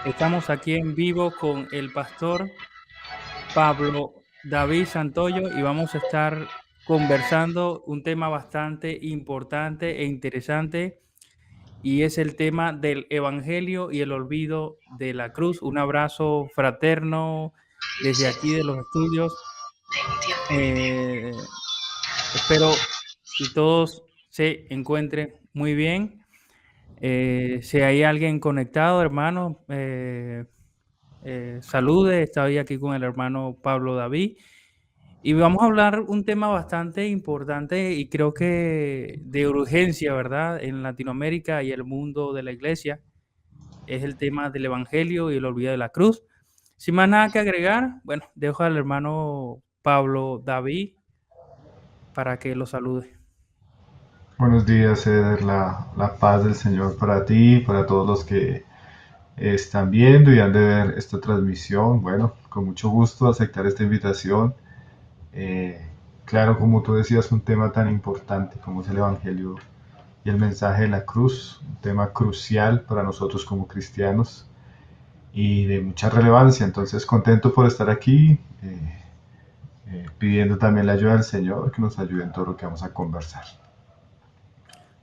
Estamos aquí en vivo con el pastor Pablo David Santoyo y vamos a estar conversando un tema bastante importante e interesante y es el tema del evangelio y el olvido de la cruz. Un abrazo fraterno desde aquí de los estudios. Eh, Espero que todos se encuentren muy bien. Si hay alguien conectado, hermano, salude. Estoy aquí con el hermano Pablo David y vamos a hablar un tema bastante importante y creo que de urgencia, ¿verdad? En Latinoamérica y el mundo de la iglesia es el tema del evangelio y el olvido de la cruz. Sin más nada que agregar, bueno, dejo al hermano Pablo David para que lo salude. Buenos días, Eder. La paz del Señor para ti, para todos los que están viendo y han de ver esta transmisión. Bueno, con mucho gusto aceptar esta invitación. Eh, claro, como tú decías, un tema tan importante como es el Evangelio y el mensaje de la cruz, un tema crucial para nosotros como cristianos y de mucha relevancia. Entonces, contento por estar aquí, pidiendo también la ayuda del Señor, que nos ayude en todo lo que vamos a conversar.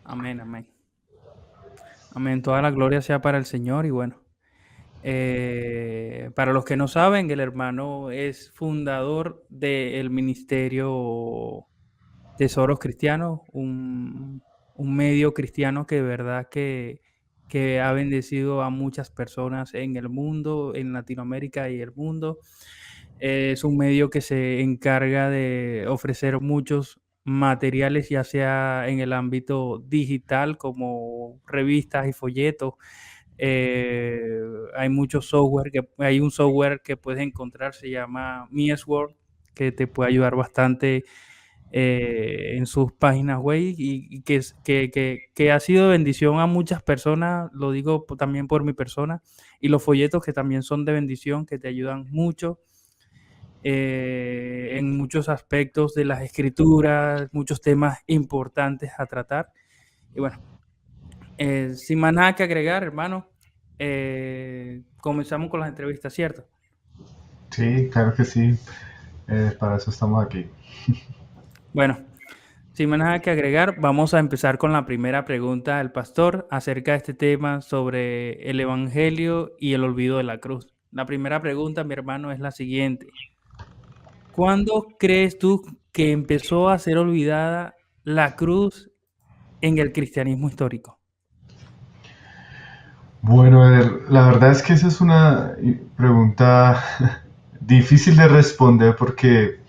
Amén, amén. Amén. Toda la gloria sea para el Señor y bueno. Para los que no saben, el hermano es fundador del ministerio Tesoros Cristianos, un medio cristiano que de verdad que ha bendecido a muchas personas en el mundo, en Latinoamérica y el mundo. Es un medio que se encarga de ofrecer muchos materiales, ya sea en el ámbito digital como revistas y folletos. Hay muchos software, hay un software que puedes encontrar, se llama Miesworld, que te puede ayudar bastante en sus páginas web y que ha sido bendición a muchas personas, lo digo también por mi persona, y los folletos que también son de bendición, que te ayudan mucho en muchos aspectos de las escrituras, muchos temas importantes a tratar. Y bueno, sin más nada que agregar, hermano, comenzamos con las entrevistas, ¿cierto? Sí, claro que sí. Para eso estamos aquí. Bueno, sin más nada que agregar, vamos a empezar con la primera pregunta del pastor acerca de este tema sobre el evangelio y el olvido de la cruz. La primera pregunta, mi hermano, es la siguiente. ¿Cuándo crees tú que empezó a ser olvidada la cruz en el cristianismo histórico? Bueno, Eder, la verdad es que esa es una pregunta difícil de responder porque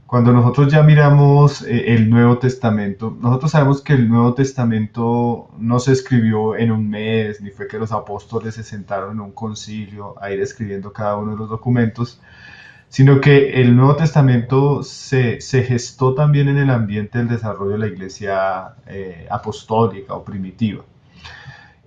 cuando nosotros ya miramos el Nuevo Testamento, nosotros sabemos que el Nuevo Testamento no se escribió en un mes, ni fue que los apóstoles se sentaron en un concilio a ir escribiendo cada uno de los documentos, sino que el Nuevo Testamento se gestó también en el ambiente del desarrollo de la iglesia apostólica o primitiva.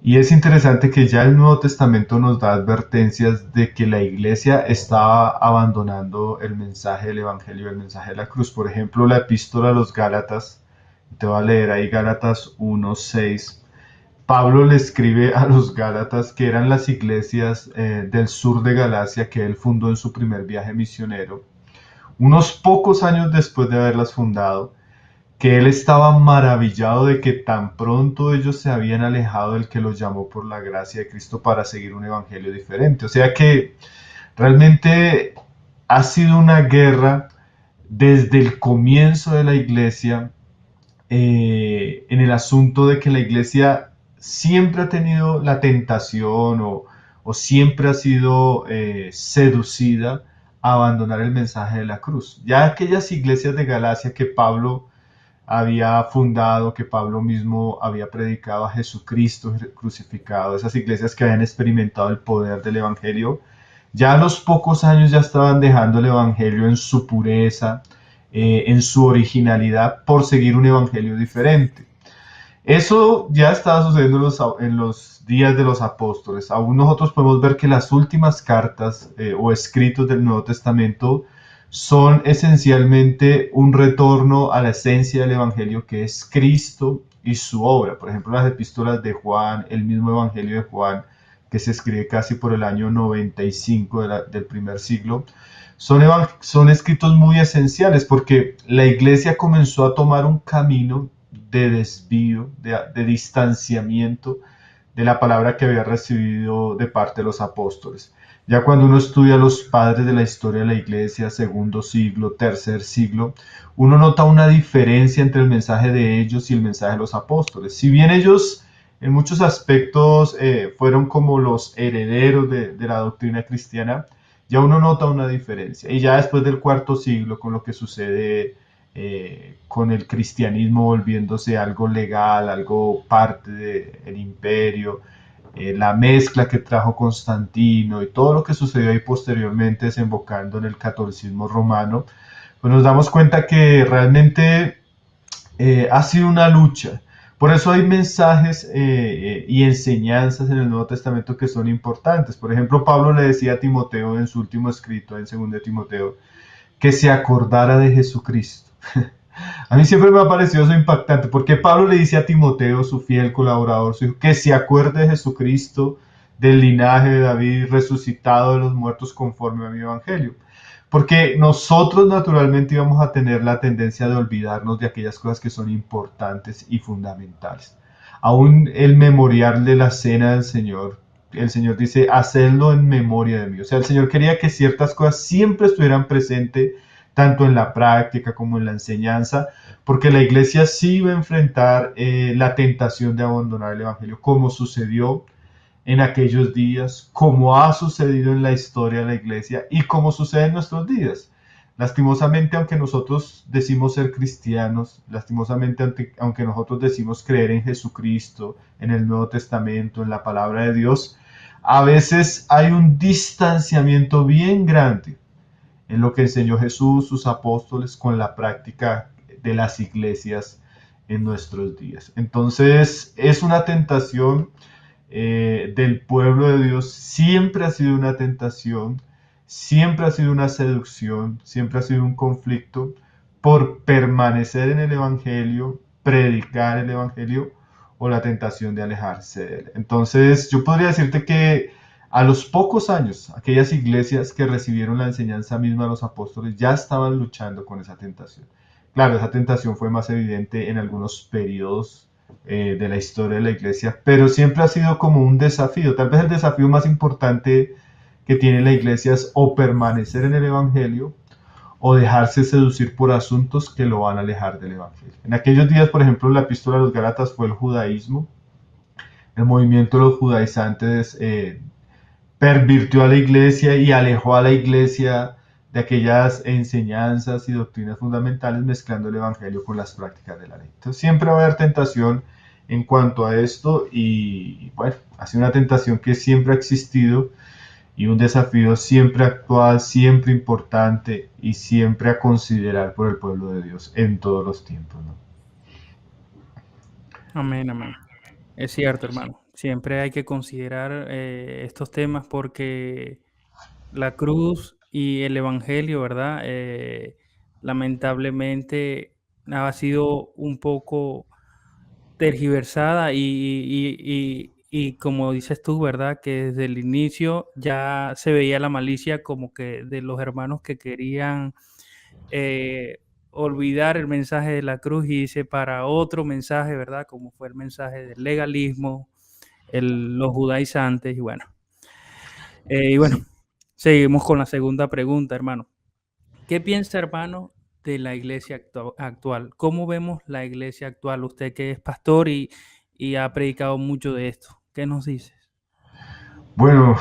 Y es interesante que ya el Nuevo Testamento nos da advertencias de que la iglesia estaba abandonando el mensaje del Evangelio, el mensaje de la cruz. Por ejemplo, la epístola a los Gálatas, te voy a leer ahí Gálatas 1:6. Pablo le escribe a los Gálatas, que eran las iglesias del sur de Galacia que él fundó en su primer viaje misionero, unos pocos años después de haberlas fundado, que él estaba maravillado de que tan pronto ellos se habían alejado del que los llamó por la gracia de Cristo para seguir un evangelio diferente. O sea que realmente ha sido una guerra desde el comienzo de la iglesia en el asunto de que la iglesia siempre ha tenido la tentación o siempre ha sido seducida a abandonar el mensaje de la cruz. Ya aquellas iglesias de Galacia que Pablo había fundado, que Pablo mismo había predicado a Jesucristo crucificado, esas iglesias que habían experimentado el poder del Evangelio, ya a los pocos años ya estaban dejando el Evangelio en su pureza, en su originalidad, por seguir un Evangelio diferente. Eso ya estaba sucediendo en los días de los apóstoles. Aún nosotros podemos ver que las últimas cartas o escritos del Nuevo Testamento son esencialmente un retorno a la esencia del Evangelio, que es Cristo y su obra. Por ejemplo, las epístolas de Juan, el mismo Evangelio de Juan, que se escribe casi por el año 95 del primer siglo, son escritos muy esenciales porque la iglesia comenzó a tomar un camino de desvío, de distanciamiento de la palabra que había recibido de parte de los apóstoles. Ya cuando uno estudia a los padres de la historia de la iglesia, segundo siglo, tercer siglo, uno nota una diferencia entre el mensaje de ellos y el mensaje de los apóstoles. Si bien ellos en muchos aspectos fueron como los herederos de la doctrina cristiana, ya uno nota una diferencia. Y ya después del cuarto siglo, con lo que sucede con el cristianismo volviéndose algo legal, algo parte del imperio, la mezcla que trajo Constantino y todo lo que sucedió ahí posteriormente desembocando en el catolicismo romano, pues nos damos cuenta que realmente ha sido una lucha. Por eso hay mensajes y enseñanzas en el Nuevo Testamento que son importantes. Por ejemplo, Pablo le decía a Timoteo en su último escrito, en 2 de Timoteo, que se acordara de Jesucristo. A mí siempre me ha parecido eso impactante, porque Pablo le dice a Timoteo, su fiel colaborador, su hijo, que se acuerde de Jesucristo, del linaje de David, resucitado de los muertos conforme a mi evangelio. Porque nosotros naturalmente íbamos a tener la tendencia de olvidarnos de aquellas cosas que son importantes y fundamentales. Aún el memorial de la cena del Señor, el Señor dice, hacedlo en memoria de mí. O sea, el Señor quería que ciertas cosas siempre estuvieran presentes, tanto en la práctica como en la enseñanza, porque la iglesia sí iba a enfrentar la tentación de abandonar el Evangelio, como sucedió en aquellos días, como ha sucedido en la historia de la iglesia y como sucede en nuestros días. Lastimosamente, aunque nosotros decimos ser cristianos, lastimosamente, aunque nosotros decimos creer en Jesucristo, en el Nuevo Testamento, en la palabra de Dios, a veces hay un distanciamiento bien grande en lo que enseñó Jesús, sus apóstoles, con la práctica de las iglesias en nuestros días. Entonces, es una tentación del pueblo de Dios, siempre ha sido una tentación, siempre ha sido una seducción, siempre ha sido un conflicto por permanecer en el Evangelio, predicar el Evangelio o la tentación de alejarse de él. Entonces, yo podría decirte que a los pocos años, aquellas iglesias que recibieron la enseñanza misma de los apóstoles ya estaban luchando con esa tentación. Claro, esa tentación fue más evidente en algunos periodos de la historia de la iglesia, pero siempre ha sido como un desafío. Tal vez el desafío más importante que tiene la iglesia es o permanecer en el Evangelio o dejarse seducir por asuntos que lo van a alejar del Evangelio. En aquellos días, por ejemplo, la epístola de los Gálatas fue el judaísmo. El movimiento de los judaizantes pervirtió a la iglesia y alejó a la iglesia de aquellas enseñanzas y doctrinas fundamentales, mezclando el evangelio con las prácticas de la ley. Entonces siempre va a haber tentación en cuanto a esto y bueno, ha sido una tentación que siempre ha existido y un desafío siempre actual, siempre importante y siempre a considerar por el pueblo de Dios en todos los tiempos, ¿no? Amén, amén. Es cierto, hermano. Siempre hay que considerar estos temas porque la cruz y el evangelio, ¿verdad? Lamentablemente ha sido un poco tergiversada y como dices tú, ¿verdad? Que desde el inicio ya se veía la malicia como que de los hermanos que querían eh, olvidar el mensaje de la cruz y irse para otro mensaje, ¿verdad? Como fue el mensaje del legalismo, los judaizantes y bueno, seguimos con la segunda pregunta, hermano. ¿Qué piensa, hermano, de la iglesia actual? ¿Cómo vemos la iglesia actual? Usted que es pastor y ha predicado mucho de esto. ¿Qué nos dices? Bueno,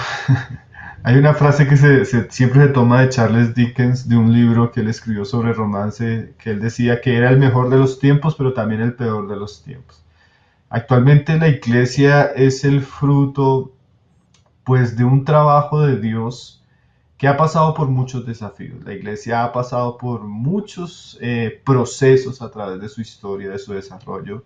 hay una frase que siempre se toma de Charles Dickens, de un libro que él escribió sobre romance, que él decía que era el mejor de los tiempos, pero también el peor de los tiempos. Actualmente la iglesia es el fruto, pues, de un trabajo de Dios que ha pasado por muchos desafíos. La iglesia ha pasado por muchos procesos a través de su historia, de su desarrollo.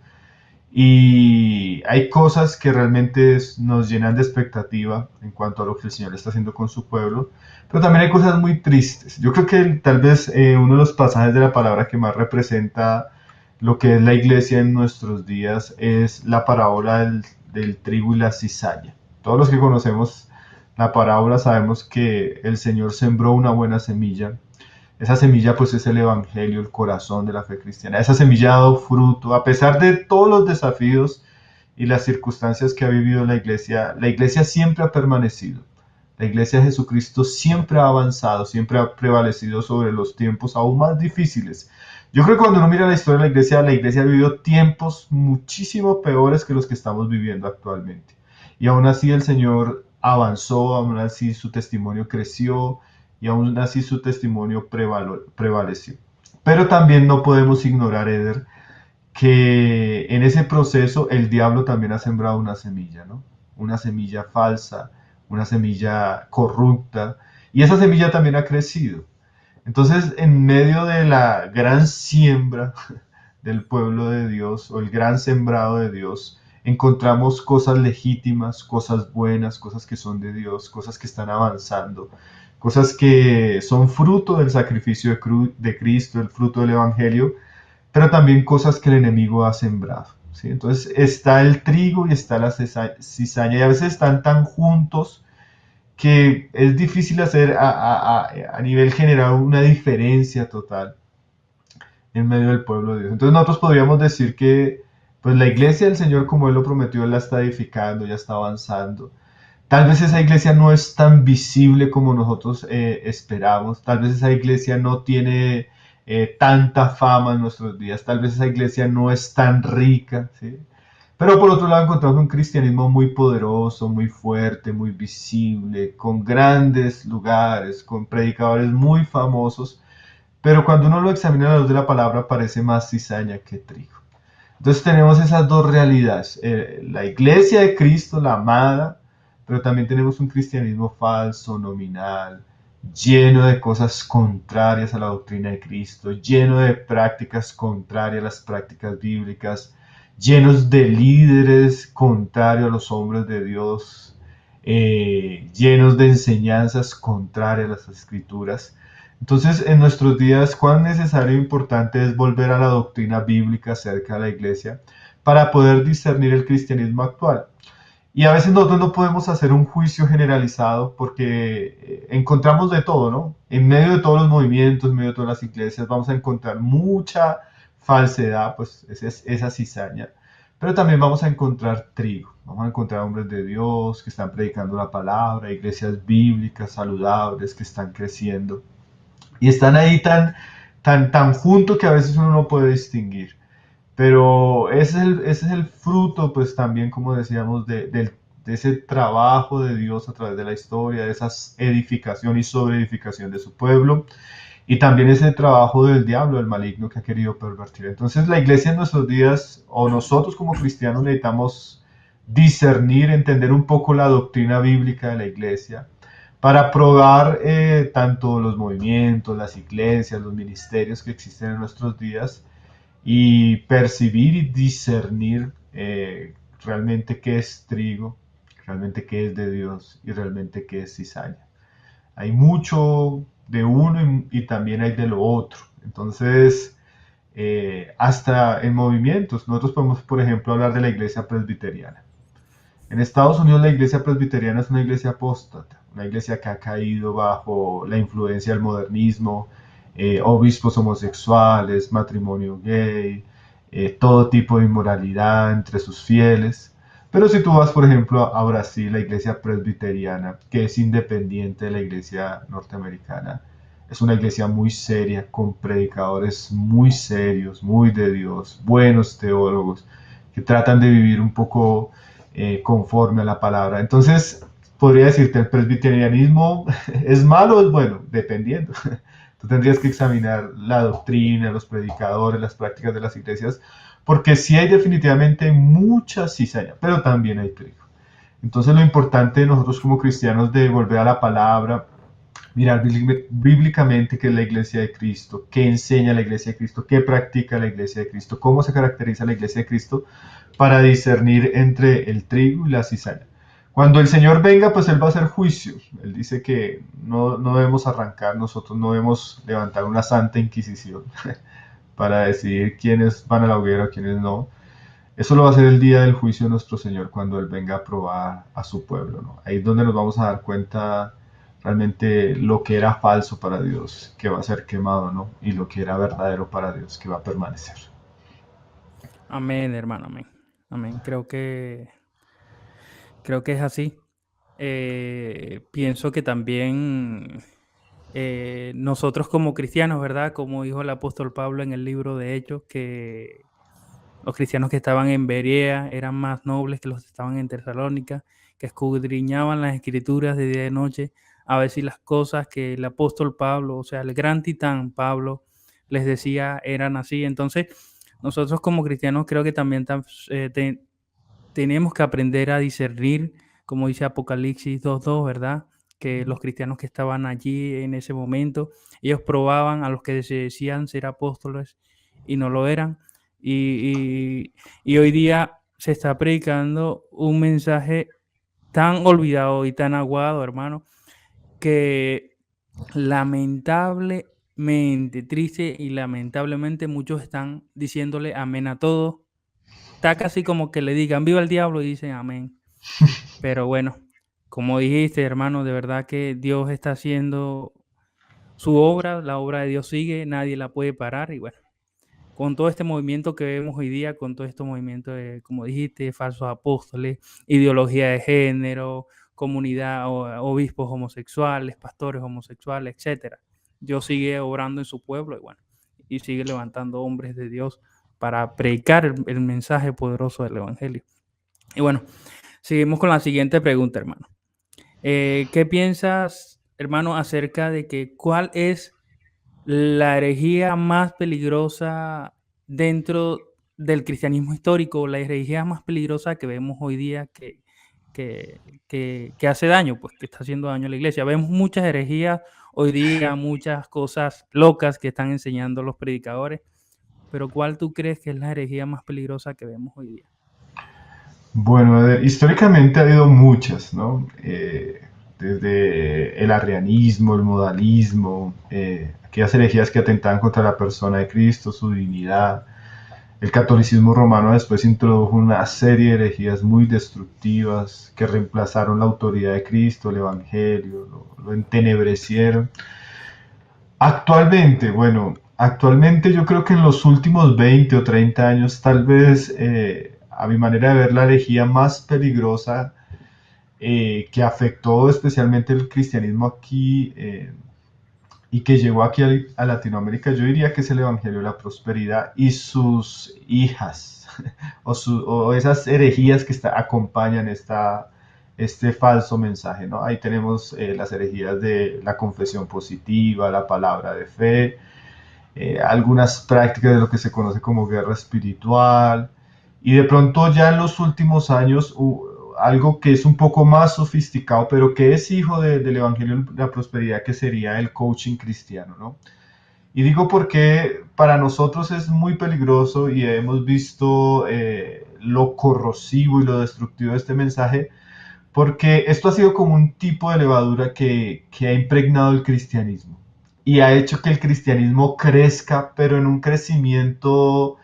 Y hay cosas que realmente nos llenan de expectativa en cuanto a lo que el Señor está haciendo con su pueblo, pero también hay cosas muy tristes. Yo creo que tal vez uno de los pasajes de la palabra que más representa lo que es la iglesia en nuestros días es la parábola del trigo y la cizalla. Todos los que conocemos la parábola sabemos que el Señor sembró una buena semilla. Esa semilla pues es el Evangelio, el corazón de la fe cristiana. Esa semilla ha dado fruto, a pesar de todos los desafíos y las circunstancias que ha vivido la iglesia siempre ha permanecido. La iglesia de Jesucristo siempre ha avanzado, siempre ha prevalecido sobre los tiempos aún más difíciles. Yo creo que cuando uno mira la iglesia ha vivido tiempos muchísimo peores que los que estamos viviendo actualmente. Y aún así el Señor avanzó, aún así su testimonio creció y aún así su testimonio prevaleció. Pero también no podemos ignorar, Eder, que en ese proceso el diablo también ha sembrado una semilla, ¿no? Una semilla falsa, una semilla corrupta, y esa semilla también ha crecido. Entonces, en medio de la gran siembra del pueblo de Dios, o el gran sembrado de Dios, encontramos cosas legítimas, cosas buenas, cosas que son de Dios, cosas que están avanzando, cosas que son fruto del sacrificio de Cristo, el fruto del Evangelio, pero también cosas que el enemigo ha sembrado. ¿Sí? Entonces está el trigo y está la cizaña, y a veces están tan juntos que es difícil hacer a nivel general una diferencia total en medio del pueblo de Dios. Entonces nosotros podríamos decir que pues la iglesia del Señor, como Él lo prometió, Él la está edificando, ya está avanzando. Tal vez esa iglesia no es tan visible como nosotros esperamos. Tal vez esa iglesia no tiene tanta fama en nuestros días. Tal vez esa iglesia no es tan rica. ¿Sí? Pero por otro lado encontramos un cristianismo muy poderoso, muy fuerte, muy visible, con grandes lugares, con predicadores muy famosos. Pero cuando uno lo examina a la luz de la palabra parece más cizaña que trigo. Entonces tenemos esas dos realidades, la iglesia de Cristo, la amada, pero también tenemos un cristianismo falso, nominal, lleno de cosas contrarias a la doctrina de Cristo, lleno de prácticas contrarias a las prácticas bíblicas, llenos de líderes contrarios a los hombres de Dios, llenos de enseñanzas contrarias a las escrituras. Entonces, en nuestros días, cuán necesario e importante es volver a la doctrina bíblica acerca de la iglesia para poder discernir el cristianismo actual. Y a veces nosotros no podemos hacer un juicio generalizado porque encontramos de todo, ¿no? En medio de todos los movimientos, en medio de todas las iglesias, vamos a encontrar mucha falsedad, pues esa cizaña. Pero también vamos a encontrar trigo, vamos a encontrar hombres de Dios que están predicando la palabra, iglesias bíblicas saludables que están creciendo. Y están ahí tan juntos que a veces uno no puede distinguir. Pero ese es el fruto, pues también, como decíamos, de ese trabajo de Dios a través de la historia, de esa edificación y sobreedificación de su pueblo, y también ese trabajo del diablo, del maligno que ha querido pervertir. Entonces la iglesia en nuestros días, o nosotros como cristianos, necesitamos discernir, entender un poco la doctrina bíblica de la iglesia, para probar tanto los movimientos, las iglesias, los ministerios que existen en nuestros días, y percibir y discernir realmente qué es trigo, realmente qué es de Dios y realmente qué es cizaña. Hay mucho de uno y también hay de lo otro. Entonces, hasta en movimientos, nosotros podemos, por ejemplo, hablar de la iglesia presbiteriana. En Estados Unidos la iglesia presbiteriana es una iglesia apóstata, una iglesia que ha caído bajo la influencia del modernismo, obispos homosexuales, matrimonio gay, todo tipo de inmoralidad entre sus fieles. Pero si tú vas, por ejemplo, a Brasil, la iglesia presbiteriana, que es independiente de la iglesia norteamericana, es una iglesia muy seria, con predicadores muy serios, muy de Dios, buenos teólogos, que tratan de vivir un poco conforme a la palabra. Entonces, podría decirte, el presbiterianismo es malo o es bueno, dependiendo. Tú tendrías que examinar la doctrina, los predicadores, las prácticas de las iglesias, porque sí hay definitivamente mucha cizaña, pero también hay trigo. Entonces lo importante de nosotros como cristianos de volver a la palabra, mirar bíblicamente qué es la iglesia de Cristo, qué enseña la iglesia de Cristo, qué practica la iglesia de Cristo, cómo se caracteriza la iglesia de Cristo, para discernir entre el trigo y la cizaña. Cuando el Señor venga, pues Él va a hacer juicio. Él dice que no debemos arrancar, nosotros no debemos levantar una santa inquisición para decidir quiénes van a la hoguera o quiénes no. Eso lo va a hacer el día del juicio de nuestro Señor cuando Él venga a probar a su pueblo, ¿no? Ahí es donde nos vamos a dar cuenta realmente lo que era falso para Dios, que va a ser quemado, ¿no? Y lo que era verdadero para Dios, que va a permanecer. Amén, hermano, amén. Amén. Creo que es así. Pienso que también nosotros como cristianos, ¿verdad? Como dijo el apóstol Pablo en el libro de Hechos, que los cristianos que estaban en Berea eran más nobles que los que estaban en Tesalónica, que escudriñaban las escrituras de día y de noche a ver si las cosas que el apóstol Pablo, o sea, el gran titán Pablo, les decía eran así. Entonces, nosotros como cristianos creo que también tenemos que aprender a discernir, como dice Apocalipsis 2:2, ¿verdad? Que los cristianos que estaban allí en ese momento, ellos probaban a los que se decían ser apóstoles y no lo eran. Y hoy día se está predicando un mensaje tan olvidado y tan aguado, hermano, que lamentablemente, triste y lamentablemente muchos están diciéndole amén a todo. Está casi como que le digan viva el diablo y dicen amén. Pero bueno, como dijiste, hermano, de verdad que Dios está haciendo su obra, la obra de Dios sigue, nadie la puede parar. Y bueno, con todo este movimiento que vemos hoy día, con todo este movimiento de, como dijiste, falsos apóstoles, ideología de género, comunidad, obispos homosexuales, pastores homosexuales, etcétera. Dios sigue obrando en su pueblo y bueno, y sigue levantando hombres de Dios para predicar el mensaje poderoso del Evangelio. Y bueno, seguimos con la siguiente pregunta, hermano. ¿Qué piensas, hermano, acerca de que cuál es la herejía más peligrosa dentro del cristianismo histórico, la herejía más peligrosa que vemos hoy día que hace daño, pues que está haciendo daño a la iglesia? Vemos muchas herejías hoy día, muchas cosas locas que están enseñando los predicadores, pero ¿cuál tú crees que es la herejía más peligrosa que vemos hoy día? Bueno, históricamente ha habido muchas, ¿no? Desde el arrianismo, el modalismo, aquellas herejías que atentaban contra la persona de Cristo, su divinidad. El catolicismo romano después introdujo una serie de herejías muy destructivas que reemplazaron la autoridad de Cristo, el Evangelio, lo entenebrecieron. Actualmente, bueno, actualmente yo creo que en los últimos 20 o 30 años, tal vez a mi manera de ver la herejía más peligrosa que afectó especialmente el cristianismo aquí y que llegó aquí a Latinoamérica, yo diría que es el Evangelio de la Prosperidad y sus hijas, o esas herejías que acompañan este falso mensaje, ¿no? Ahí tenemos las herejías de la confesión positiva, la palabra de fe, algunas prácticas de lo que se conoce como guerra espiritual, y de pronto ya en los últimos años algo que es un poco más sofisticado, pero que es hijo del Evangelio de la Prosperidad, que sería el coaching cristiano, ¿no? Y digo porque para nosotros es muy peligroso y hemos visto lo corrosivo y lo destructivo de este mensaje, porque esto ha sido como un tipo de levadura que ha impregnado el cristianismo y ha hecho que el cristianismo crezca, pero en un crecimiento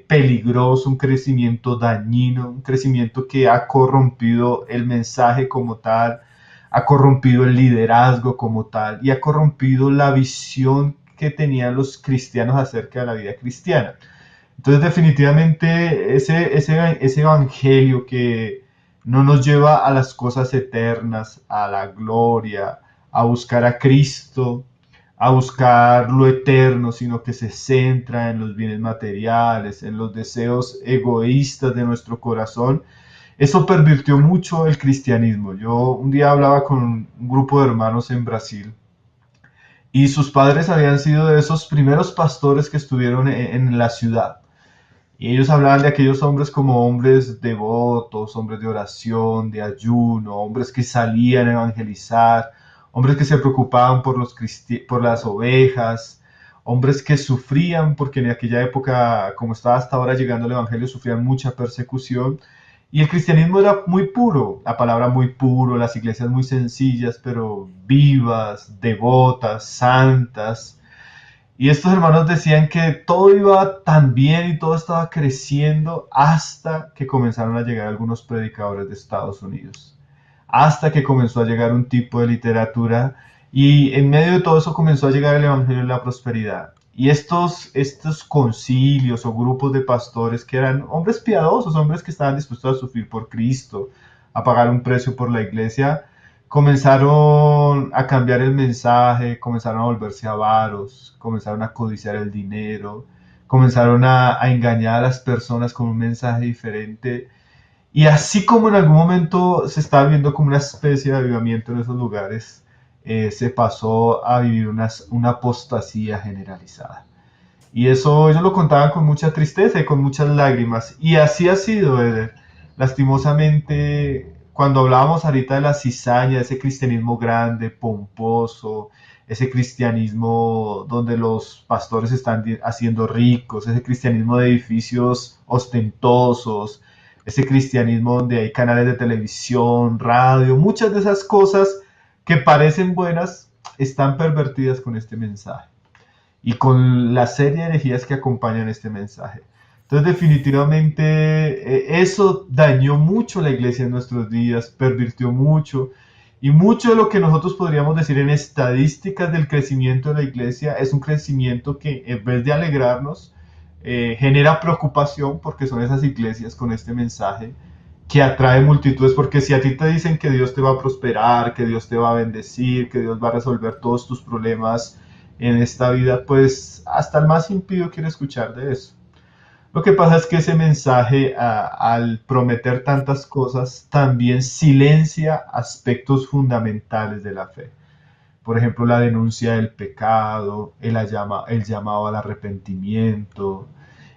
peligroso, un crecimiento dañino, un crecimiento que ha corrompido el mensaje como tal, ha corrompido el liderazgo como tal y ha corrompido la visión que tenían los cristianos acerca de la vida cristiana. Entonces definitivamente ese evangelio que no nos lleva a las cosas eternas, a la gloria, a buscar a Cristo, a buscar lo eterno, sino que se centra en los bienes materiales, en los deseos egoístas de nuestro corazón. Eso pervirtió mucho el cristianismo. Yo un día hablaba con un grupo de hermanos en Brasil y sus padres habían sido de esos primeros pastores que estuvieron en la ciudad. Y ellos hablaban de aquellos hombres como hombres devotos, hombres de oración, de ayuno, hombres que salían a evangelizar, hombres que se preocupaban por las ovejas, hombres que sufrían, porque en aquella época, como estaba hasta ahora llegando el evangelio, sufrían mucha persecución. Y el cristianismo era muy puro, la palabra muy puro, las iglesias muy sencillas, pero vivas, devotas, santas. Y estos hermanos decían que todo iba tan bien y todo estaba creciendo hasta que comenzaron a llegar algunos predicadores de Estados Unidos, hasta que comenzó a llegar un tipo de literatura y en medio de todo eso comenzó a llegar el Evangelio de la Prosperidad. Y estos concilios o grupos de pastores que eran hombres piadosos, hombres que estaban dispuestos a sufrir por Cristo, a pagar un precio por la iglesia, comenzaron a cambiar el mensaje, comenzaron a volverse avaros, comenzaron a codiciar el dinero, comenzaron a engañar a las personas con un mensaje diferente. Y así como en algún momento se estaba viendo como una especie de avivamiento en esos lugares, se pasó a vivir una apostasía generalizada. Y eso ellos lo contaban con mucha tristeza y con muchas lágrimas. Y así ha sido, Eder. Lastimosamente, cuando hablábamos ahorita de la cizaña, ese cristianismo grande, pomposo, ese cristianismo donde los pastores están haciendo ricos, ese cristianismo de edificios ostentosos, ese cristianismo donde hay canales de televisión, radio, muchas de esas cosas que parecen buenas están pervertidas con este mensaje y con la serie de herejías que acompañan este mensaje. Entonces definitivamente eso dañó mucho la iglesia en nuestros días, pervirtió mucho y mucho de lo que nosotros podríamos decir en estadísticas del crecimiento de la iglesia es un crecimiento que en vez de alegrarnos genera preocupación porque son esas iglesias con este mensaje que atrae multitudes, porque si a ti te dicen que Dios te va a prosperar, que Dios te va a bendecir, que Dios va a resolver todos tus problemas en esta vida, pues hasta el más impío quiere escuchar de eso. Lo que pasa es que ese mensaje, al prometer tantas cosas, también silencia aspectos fundamentales de la fe. Por ejemplo, la denuncia del pecado, el llamado al arrepentimiento,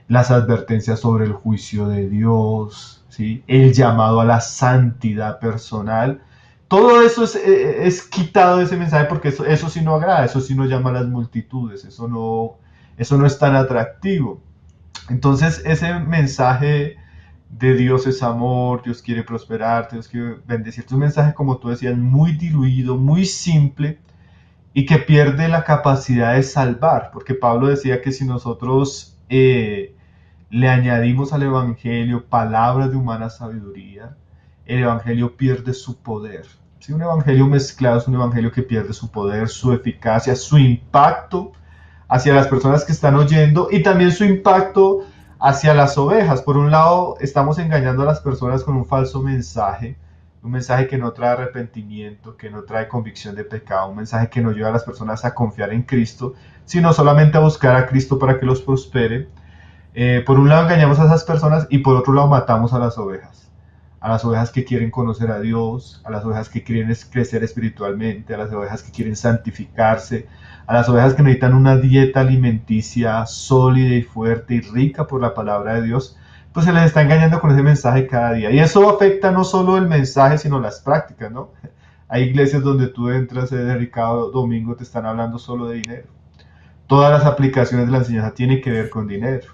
las advertencias sobre el juicio de Dios, ¿sí? El llamado a la santidad personal. Todo eso es quitado de ese mensaje porque eso sí no agrada, eso sí no llama a las multitudes, eso no es tan atractivo. Entonces ese mensaje de Dios es amor, Dios quiere prosperarte, Dios quiere bendecirte, un mensaje como tú decías muy diluido, muy simple y que pierde la capacidad de salvar, porque Pablo decía que si nosotros le añadimos al Evangelio palabras de humana sabiduría, el Evangelio pierde su poder. Si un Evangelio mezclado es un Evangelio que pierde su poder, su eficacia, su impacto hacia las personas que están oyendo y también su impacto hacia las ovejas. Por un lado, estamos engañando a las personas con un mensaje que no trae arrepentimiento, que no trae convicción de pecado, un mensaje que no lleva a las personas a confiar en Cristo, sino solamente a buscar a Cristo para que los prospere. Por un lado engañamos a esas personas y por otro lado matamos a las ovejas que quieren conocer a Dios, a las ovejas que quieren crecer espiritualmente, a las ovejas que quieren santificarse, a las ovejas que necesitan una dieta alimenticia sólida y fuerte y rica por la palabra de Dios, pues se les está engañando con ese mensaje cada día. Y eso afecta no solo el mensaje, sino las prácticas, ¿no? Hay iglesias donde tú entras, de cada domingo te están hablando solo de dinero. Todas las aplicaciones de la enseñanza tienen que ver con dinero.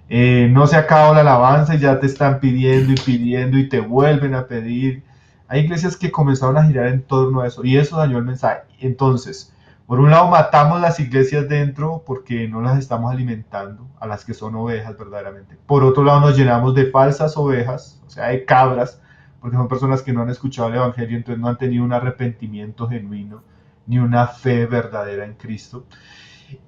No se acaba la alabanza y ya te están pidiendo y te vuelven a pedir. Hay iglesias que comenzaron a girar en torno a eso y eso dañó el mensaje. Entonces, por un lado matamos las iglesias dentro porque no las estamos alimentando, a las que son ovejas verdaderamente. Por otro lado nos llenamos de falsas ovejas, o sea, de cabras, porque son personas que no han escuchado el Evangelio, entonces no han tenido un arrepentimiento genuino ni una fe verdadera en Cristo.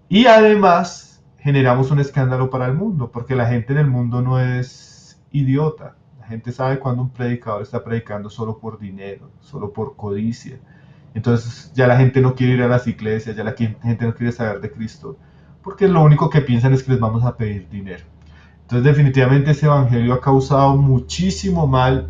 Y además generamos un escándalo para el mundo, porque la gente en el mundo no es idiota. La gente sabe cuando un predicador está predicando solo por dinero, solo por codicia. Entonces ya la gente no quiere ir a las iglesias, ya la gente no quiere saber de Cristo, porque lo único que piensan es que les vamos a pedir dinero. Entonces definitivamente ese evangelio ha causado muchísimo mal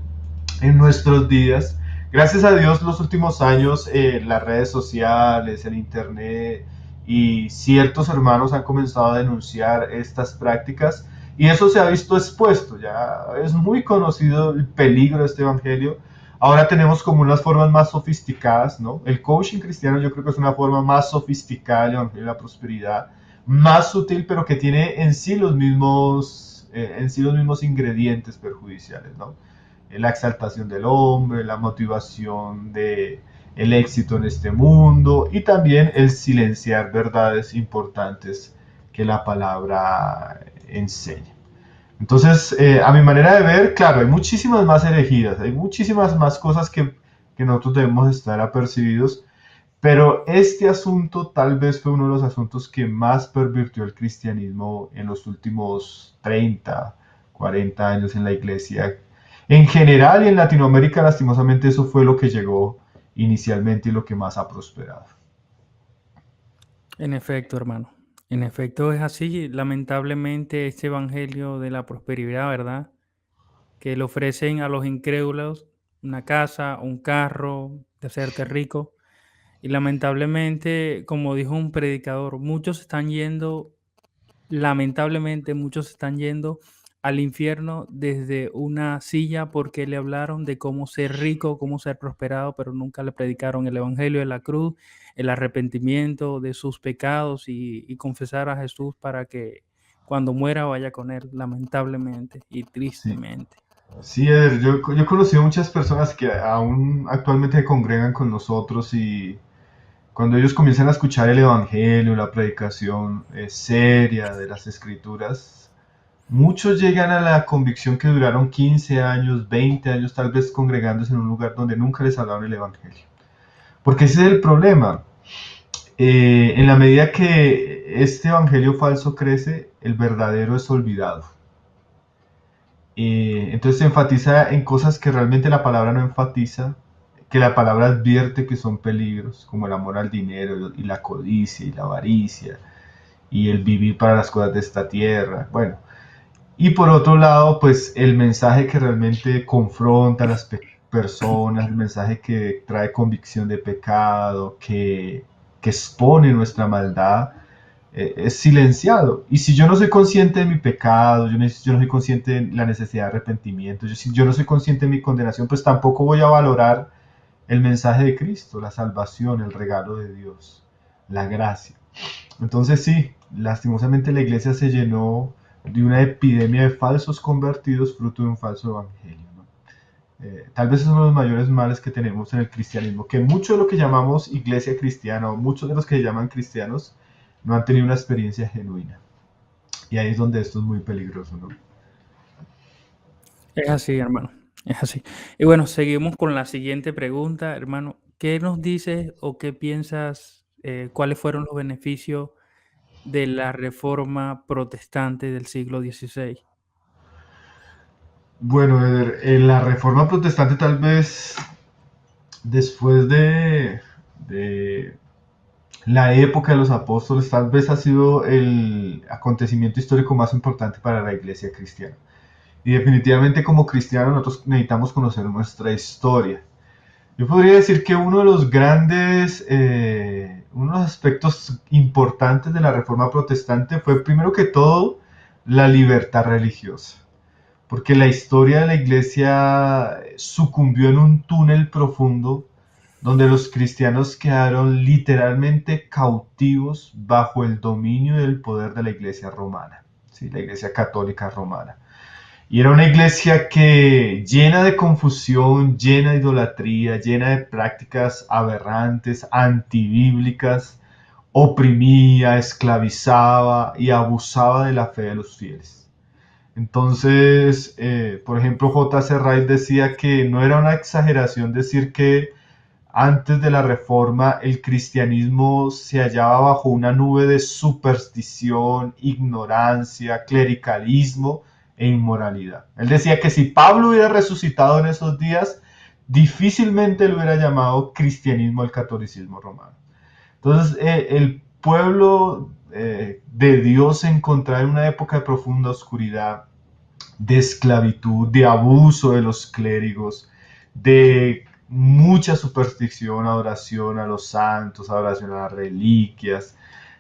en nuestros días. Gracias a Dios los últimos años las redes sociales, el internet y ciertos hermanos han comenzado a denunciar estas prácticas y eso se ha visto expuesto, ya es muy conocido el peligro de este evangelio. Ahora tenemos como unas formas más sofisticadas, ¿no? El coaching cristiano yo creo que es una forma más sofisticada del evangelio de la prosperidad, más sutil, pero que tiene en sí los mismos ingredientes perjudiciales, ¿no? La exaltación del hombre, la motivación el éxito en este mundo y también el silenciar verdades importantes que la palabra enseña. Entonces, a mi manera de ver, claro, hay muchísimas más herejías, hay muchísimas más cosas que nosotros debemos estar apercibidos, pero este asunto tal vez fue uno de los asuntos que más pervirtió el cristianismo en los últimos 30, 40 años en la iglesia. En general y en Latinoamérica, lastimosamente, eso fue lo que llegó inicialmente y lo que más ha prosperado. En efecto, hermano. En efecto es así. Lamentablemente este evangelio de la prosperidad, ¿verdad? Que le ofrecen a los incrédulos una casa, un carro, de hacerte rico. Y lamentablemente, como dijo un predicador, muchos están yendo, lamentablemente muchos están yendo al infierno desde una silla porque le hablaron de cómo ser rico, cómo ser prosperado, pero nunca le predicaron el evangelio de la cruz, el arrepentimiento de sus pecados y confesar a Jesús para que cuando muera vaya con él, lamentablemente y Sí, tristemente. sí, Eder, yo he conocido muchas personas que aún actualmente se congregan con nosotros y cuando ellos comienzan a escuchar el Evangelio, la predicación seria de las Escrituras, muchos llegan a la convicción que duraron 15 años, 20 años, tal vez congregándose en un lugar donde nunca les hablaron el Evangelio. Porque ese es el problema. En la medida que este Evangelio falso crece, el verdadero es olvidado. Entonces se enfatiza en cosas que realmente la palabra no enfatiza, que la palabra advierte que son peligros, como el amor al dinero y la codicia y la avaricia y el vivir para las cosas de esta tierra. Bueno, y por otro lado, pues el mensaje que realmente confronta a las personas, el mensaje que trae convicción de pecado, que expone nuestra maldad, es silenciado. Y si yo no soy consciente de mi pecado, yo no soy consciente de la necesidad de arrepentimiento, si yo no soy consciente de mi condenación, pues tampoco voy a valorar el mensaje de Cristo, la salvación, el regalo de Dios, la gracia. Entonces sí, lastimosamente la iglesia se llenó de una epidemia de falsos convertidos fruto de un falso evangelio, ¿no? Tal vez es uno de los mayores males que tenemos en el cristianismo, que mucho de lo que llamamos iglesia cristiana o muchos de los que se llaman cristianos no han tenido una experiencia genuina. Y ahí es donde esto es muy peligroso, ¿no? Es así, hermano, es así. Y bueno, seguimos con la siguiente pregunta, hermano. ¿Qué nos dices o qué piensas, cuáles fueron los beneficios de la reforma protestante del siglo XVI? Bueno, Eder, en la reforma protestante tal vez después de la época de los apóstoles tal vez ha sido el acontecimiento histórico más importante para la iglesia cristiana. Y definitivamente como cristianos nosotros necesitamos conocer nuestra historia. Yo podría decir que uno de los aspectos importantes de la reforma protestante fue primero que todo la libertad religiosa. Porque la historia de la iglesia sucumbió en un túnel profundo donde los cristianos quedaron literalmente cautivos bajo el dominio y el poder de la iglesia romana, ¿sí? La iglesia católica romana. Y era una iglesia que llena de confusión, llena de idolatría, llena de prácticas aberrantes, antibíblicas, oprimía, esclavizaba y abusaba de la fe de los fieles. Entonces, por ejemplo, J.C. Wright decía que no era una exageración decir que antes de la Reforma el cristianismo se hallaba bajo una nube de superstición, ignorancia, clericalismo e inmoralidad. Él decía que si Pablo hubiera resucitado en esos días, difícilmente lo hubiera llamado cristianismo al catolicismo romano. Entonces, el pueblo de Dios se encontraba en una época de profunda oscuridad, de esclavitud, de abuso de los clérigos, de mucha superstición, adoración a los santos, adoración a las reliquias.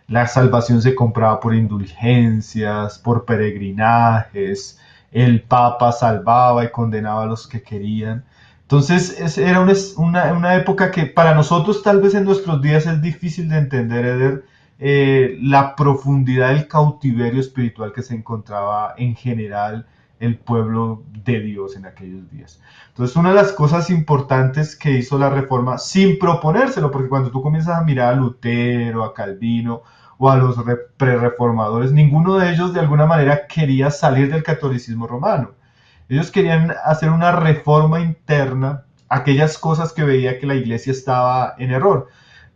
La salvación se compraba por indulgencias, por peregrinajes. El Papa salvaba y condenaba a los que querían. Entonces era una época que para nosotros tal vez en nuestros días es difícil de entender, Eder, la profundidad del cautiverio espiritual que se encontraba en general el pueblo de Dios en aquellos días. Entonces, una de las cosas importantes que hizo la Reforma, sin proponérselo, porque cuando tú comienzas a mirar a Lutero, a Calvino o a los pre-reformadores, ninguno de ellos de alguna manera quería salir del catolicismo romano. Ellos querían hacer una reforma interna, aquellas cosas que veía que la iglesia estaba en error.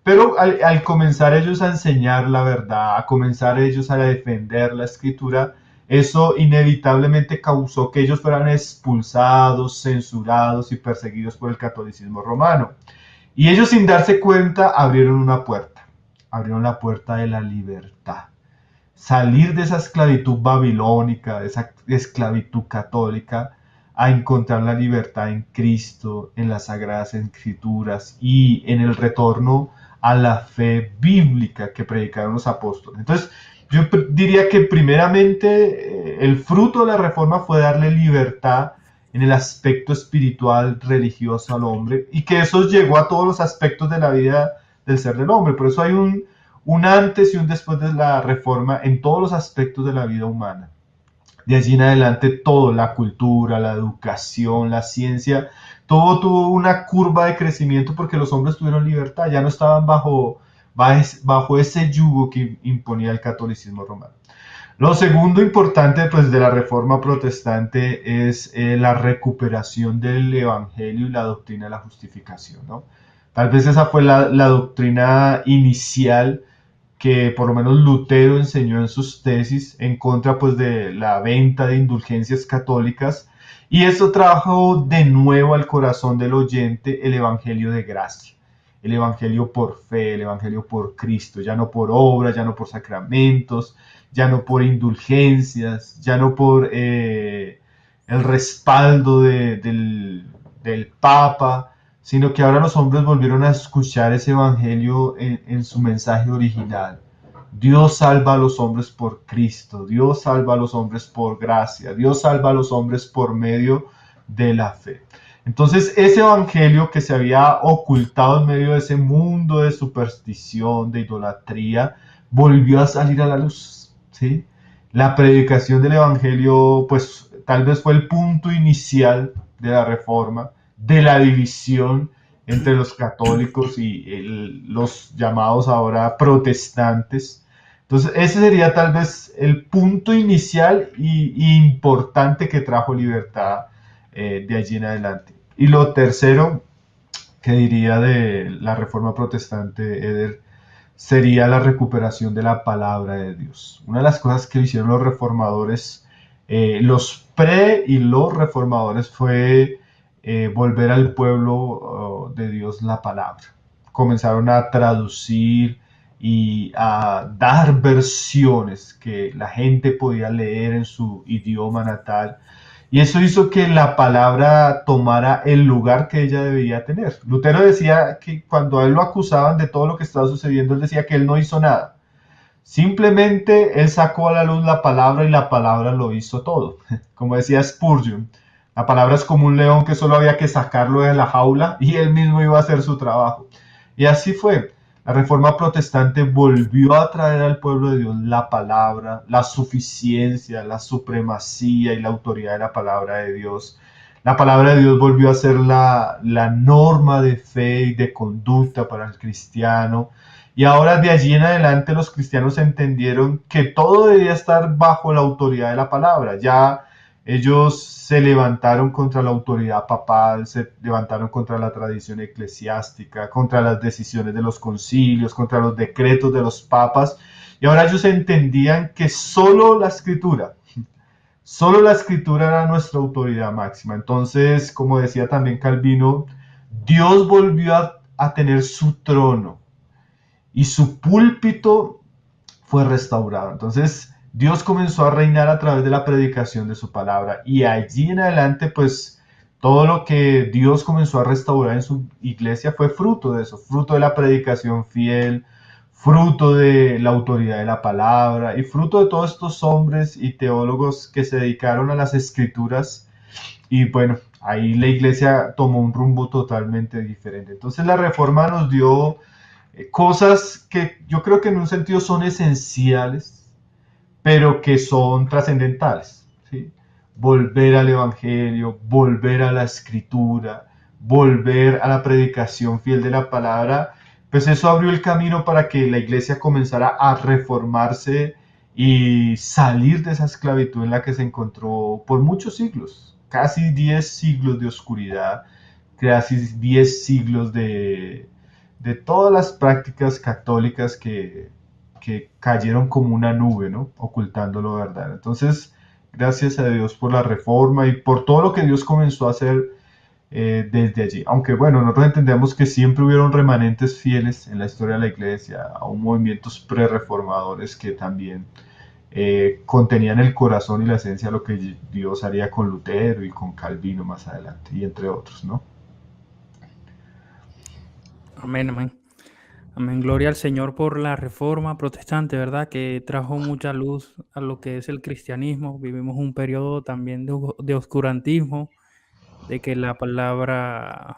Pero al comenzar ellos a enseñar la verdad, a comenzar ellos a defender la escritura, eso inevitablemente causó que ellos fueran expulsados, censurados y perseguidos por el catolicismo romano. Y ellos, sin darse cuenta, abrieron una puerta. Abrieron la puerta de la libertad. Salir de esa esclavitud babilónica, de esa esclavitud católica, a encontrar la libertad en Cristo, en las Sagradas Escrituras y en el retorno a la fe bíblica que predicaron los apóstoles. Entonces, yo diría que primeramente el fruto de la reforma fue darle libertad en el aspecto espiritual religioso al hombre, y que eso llegó a todos los aspectos de la vida del ser del hombre. Por eso hay un antes y un después de la reforma en todos los aspectos de la vida humana. De allí en adelante todo, la cultura, la educación, la ciencia, todo tuvo una curva de crecimiento porque los hombres tuvieron libertad, ya no estaban bajo ese yugo que imponía el catolicismo romano. Lo segundo importante, pues, de la reforma protestante es la recuperación del evangelio y la doctrina de la justificación, ¿no? Tal vez esa fue la doctrina inicial que por lo menos Lutero enseñó en sus tesis en contra, pues, de la venta de indulgencias católicas, y esto trajo de nuevo al corazón del oyente el evangelio de gracia, el evangelio por fe, el evangelio por Cristo, ya no por obras, ya no por sacramentos, ya no por indulgencias, ya no por el respaldo del Papa, sino que ahora los hombres volvieron a escuchar ese evangelio en su mensaje original. Dios salva a los hombres por Cristo, Dios salva a los hombres por gracia, Dios salva a los hombres por medio de la fe. Entonces, ese evangelio que se había ocultado en medio de ese mundo de superstición, de idolatría, volvió a salir a la luz, ¿sí? La predicación del evangelio, pues, tal vez fue el punto inicial de la reforma, de la división entre los católicos y los llamados ahora protestantes. Entonces, ese sería tal vez el punto inicial y importante que trajo libertad de allí en adelante. Y lo tercero que diría de la reforma protestante, Eder, sería la recuperación de la palabra de Dios. Una de las cosas que hicieron los reformadores, los pre y los reformadores, fue volver al pueblo de Dios la palabra. Comenzaron a traducir y a dar versiones que la gente podía leer en su idioma natal. Y eso hizo que la palabra tomara el lugar que ella debía tener. Lutero decía que cuando a él lo acusaban de todo lo que estaba sucediendo, él decía que él no hizo nada. Simplemente él sacó a la luz la palabra y la palabra lo hizo todo. Como decía Spurgeon, la palabra es como un león que solo había que sacarlo de la jaula y él mismo iba a hacer su trabajo. Y así fue. La reforma protestante volvió a traer al pueblo de Dios la palabra, la suficiencia, la supremacía y la autoridad de la palabra de Dios. La palabra de Dios volvió a ser la norma de fe y de conducta para el cristiano. Y ahora de allí en adelante los cristianos entendieron que todo debía estar bajo la autoridad de la palabra. Ya ellos se levantaron contra la autoridad papal, se levantaron contra la tradición eclesiástica, contra las decisiones de los concilios, contra los decretos de los papas. Y ahora ellos entendían que solo la escritura era nuestra autoridad máxima. Entonces, como decía también Calvino, Dios volvió a tener su trono y su púlpito fue restaurado. Entonces, Dios comenzó a reinar a través de la predicación de su palabra, y allí en adelante, pues, todo lo que Dios comenzó a restaurar en su iglesia fue fruto de eso, fruto de la predicación fiel, fruto de la autoridad de la palabra y fruto de todos estos hombres y teólogos que se dedicaron a las escrituras. Y bueno, ahí la iglesia tomó un rumbo totalmente diferente. Entonces la reforma nos dio cosas que yo creo que en un sentido son esenciales, pero que son trascendentales, ¿sí? volver al Evangelio, volver a la Escritura, volver a la predicación fiel de la palabra, pues eso abrió el camino para que la iglesia comenzara a reformarse y salir de esa esclavitud en la que se encontró por muchos siglos, casi 10 siglos de oscuridad, casi 10 siglos de todas las prácticas católicas que cayeron como una nube, ¿no? Ocultando lo verdad. Entonces, gracias a Dios por la reforma y por todo lo que Dios comenzó a hacer desde allí. Aunque bueno, nosotros entendemos que siempre hubieron remanentes fieles en la historia de la iglesia, aún movimientos pre-reformadores que también contenían el corazón y la esencia de lo que Dios haría con Lutero y con Calvino más adelante, y entre otros, ¿no? Amén, amén. Amén. Gloria al Señor por la reforma protestante, ¿verdad? Que trajo mucha luz a lo que es el cristianismo. Vivimos un periodo también de oscurantismo, de que la palabra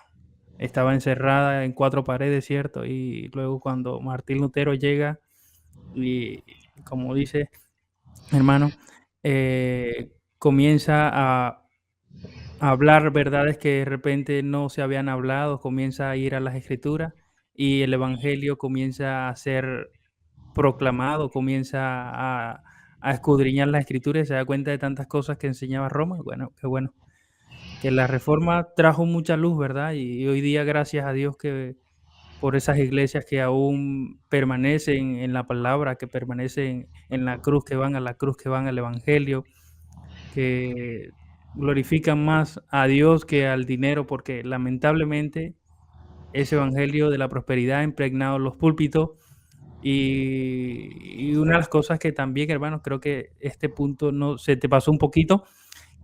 estaba encerrada en 4 paredes, ¿cierto? Y luego cuando Martín Lutero llega y, como dice hermano, comienza a hablar verdades que de repente no se habían hablado, comienza a ir a las Escrituras y el evangelio comienza a ser proclamado, comienza a escudriñar las Escrituras y se da cuenta de tantas cosas que enseñaba Roma. Y bueno, qué bueno, que la reforma trajo mucha luz, ¿verdad? Y hoy día, gracias a Dios que por esas iglesias que aún permanecen en la palabra, que permanecen en la cruz, que van a la cruz, que van al evangelio, que glorifican más a Dios que al dinero, porque lamentablemente ese evangelio de la prosperidad ha impregnado los púlpitos. Y una de las cosas que también, hermanos, creo que este punto no se te pasó un poquito,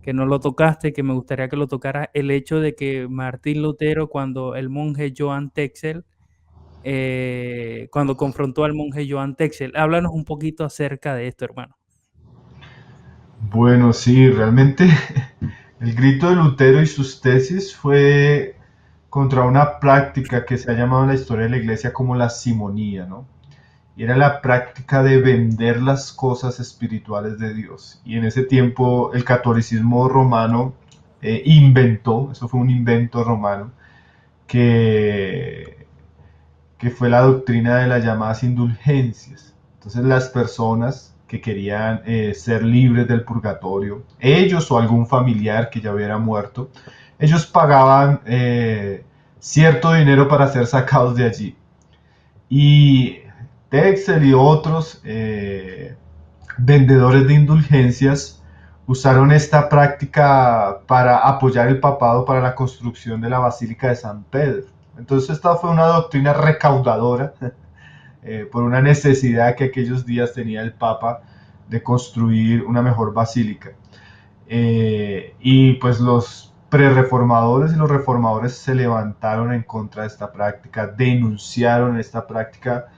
que no lo tocaste, que me gustaría que lo tocara, el hecho de que Martín Lutero, cuando el monje Johann Texel, cuando confrontó al monje Johann Texel, háblanos un poquito acerca de esto, hermano. Bueno, sí, realmente el grito de Lutero y sus tesis fue contra una práctica que se ha llamado en la historia de la iglesia como la simonía, ¿no? Y era la práctica de vender las cosas espirituales de Dios. Y en ese tiempo el catolicismo romano inventó, eso fue un invento romano, que, que fue la doctrina de las llamadas indulgencias. Entonces las personas que querían ser libres del purgatorio, ellos o algún familiar que ya hubiera muerto, ellos pagaban cierto dinero para ser sacados de allí. Y Texel y otros vendedores de indulgencias usaron esta práctica para apoyar el papado para la construcción de la Basílica de San Pedro. Entonces esta fue una doctrina recaudadora por una necesidad que aquellos días tenía el Papa de construir una mejor basílica. Y pues los prereformadores y los reformadores se levantaron en contra de esta práctica, denunciaron esta práctica,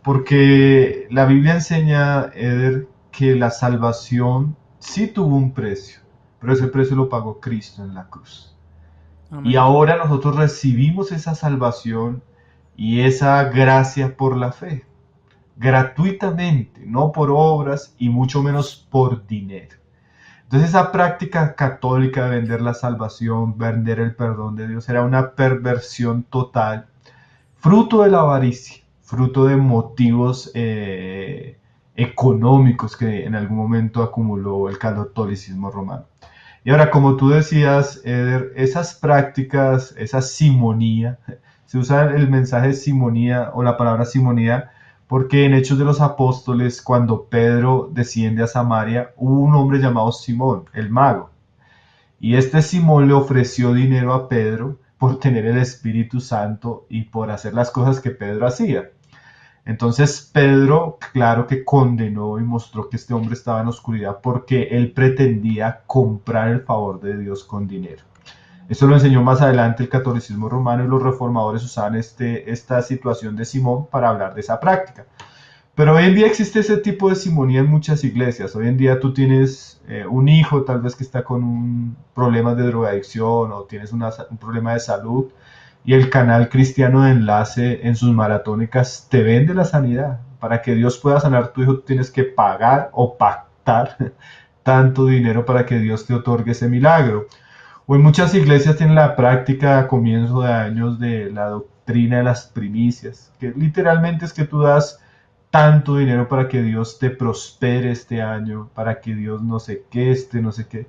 porque la Biblia enseña, Eder, que la salvación sí tuvo un precio, pero ese precio lo pagó Cristo en la cruz. Y Amén. ahora nosotros recibimos esa salvación y esa gracia por la fe, gratuitamente, no por obras y mucho menos por dinero. Entonces esa práctica católica de vender la salvación, vender el perdón de Dios, era una perversión total, fruto de la avaricia, fruto de motivos económicos que en algún momento acumuló el catolicismo romano. Y ahora, como tú decías, Eder, esas prácticas, esa simonía, se usa el mensaje simonía o la palabra simonía porque en Hechos de los Apóstoles, cuando Pedro desciende a Samaria, hubo un hombre llamado Simón, el mago. Y este Simón le ofreció dinero a Pedro por tener el Espíritu Santo y por hacer las cosas que Pedro hacía. Entonces Pedro, claro que condenó y mostró que este hombre estaba en oscuridad porque él pretendía comprar el favor de Dios con dinero. Eso lo enseñó más adelante el catolicismo romano y los reformadores usaban esta situación de Simón para hablar de esa práctica. Pero hoy en día existe ese tipo de simonía en muchas iglesias. Hoy en día tú tienes un hijo tal vez que está con un problema de drogadicción o tienes un problema de salud y el canal cristiano de enlace en sus maratónicas te vende la sanidad. Para que Dios pueda sanar tu hijo tienes que pagar o pactar tanto dinero para que Dios te otorgue ese milagro. O en muchas iglesias tienen la práctica a comienzo de años de la doctrina de las primicias, que literalmente es que tú das tanto dinero para que Dios te prospere este año, para que Dios no sé qué, no sé qué.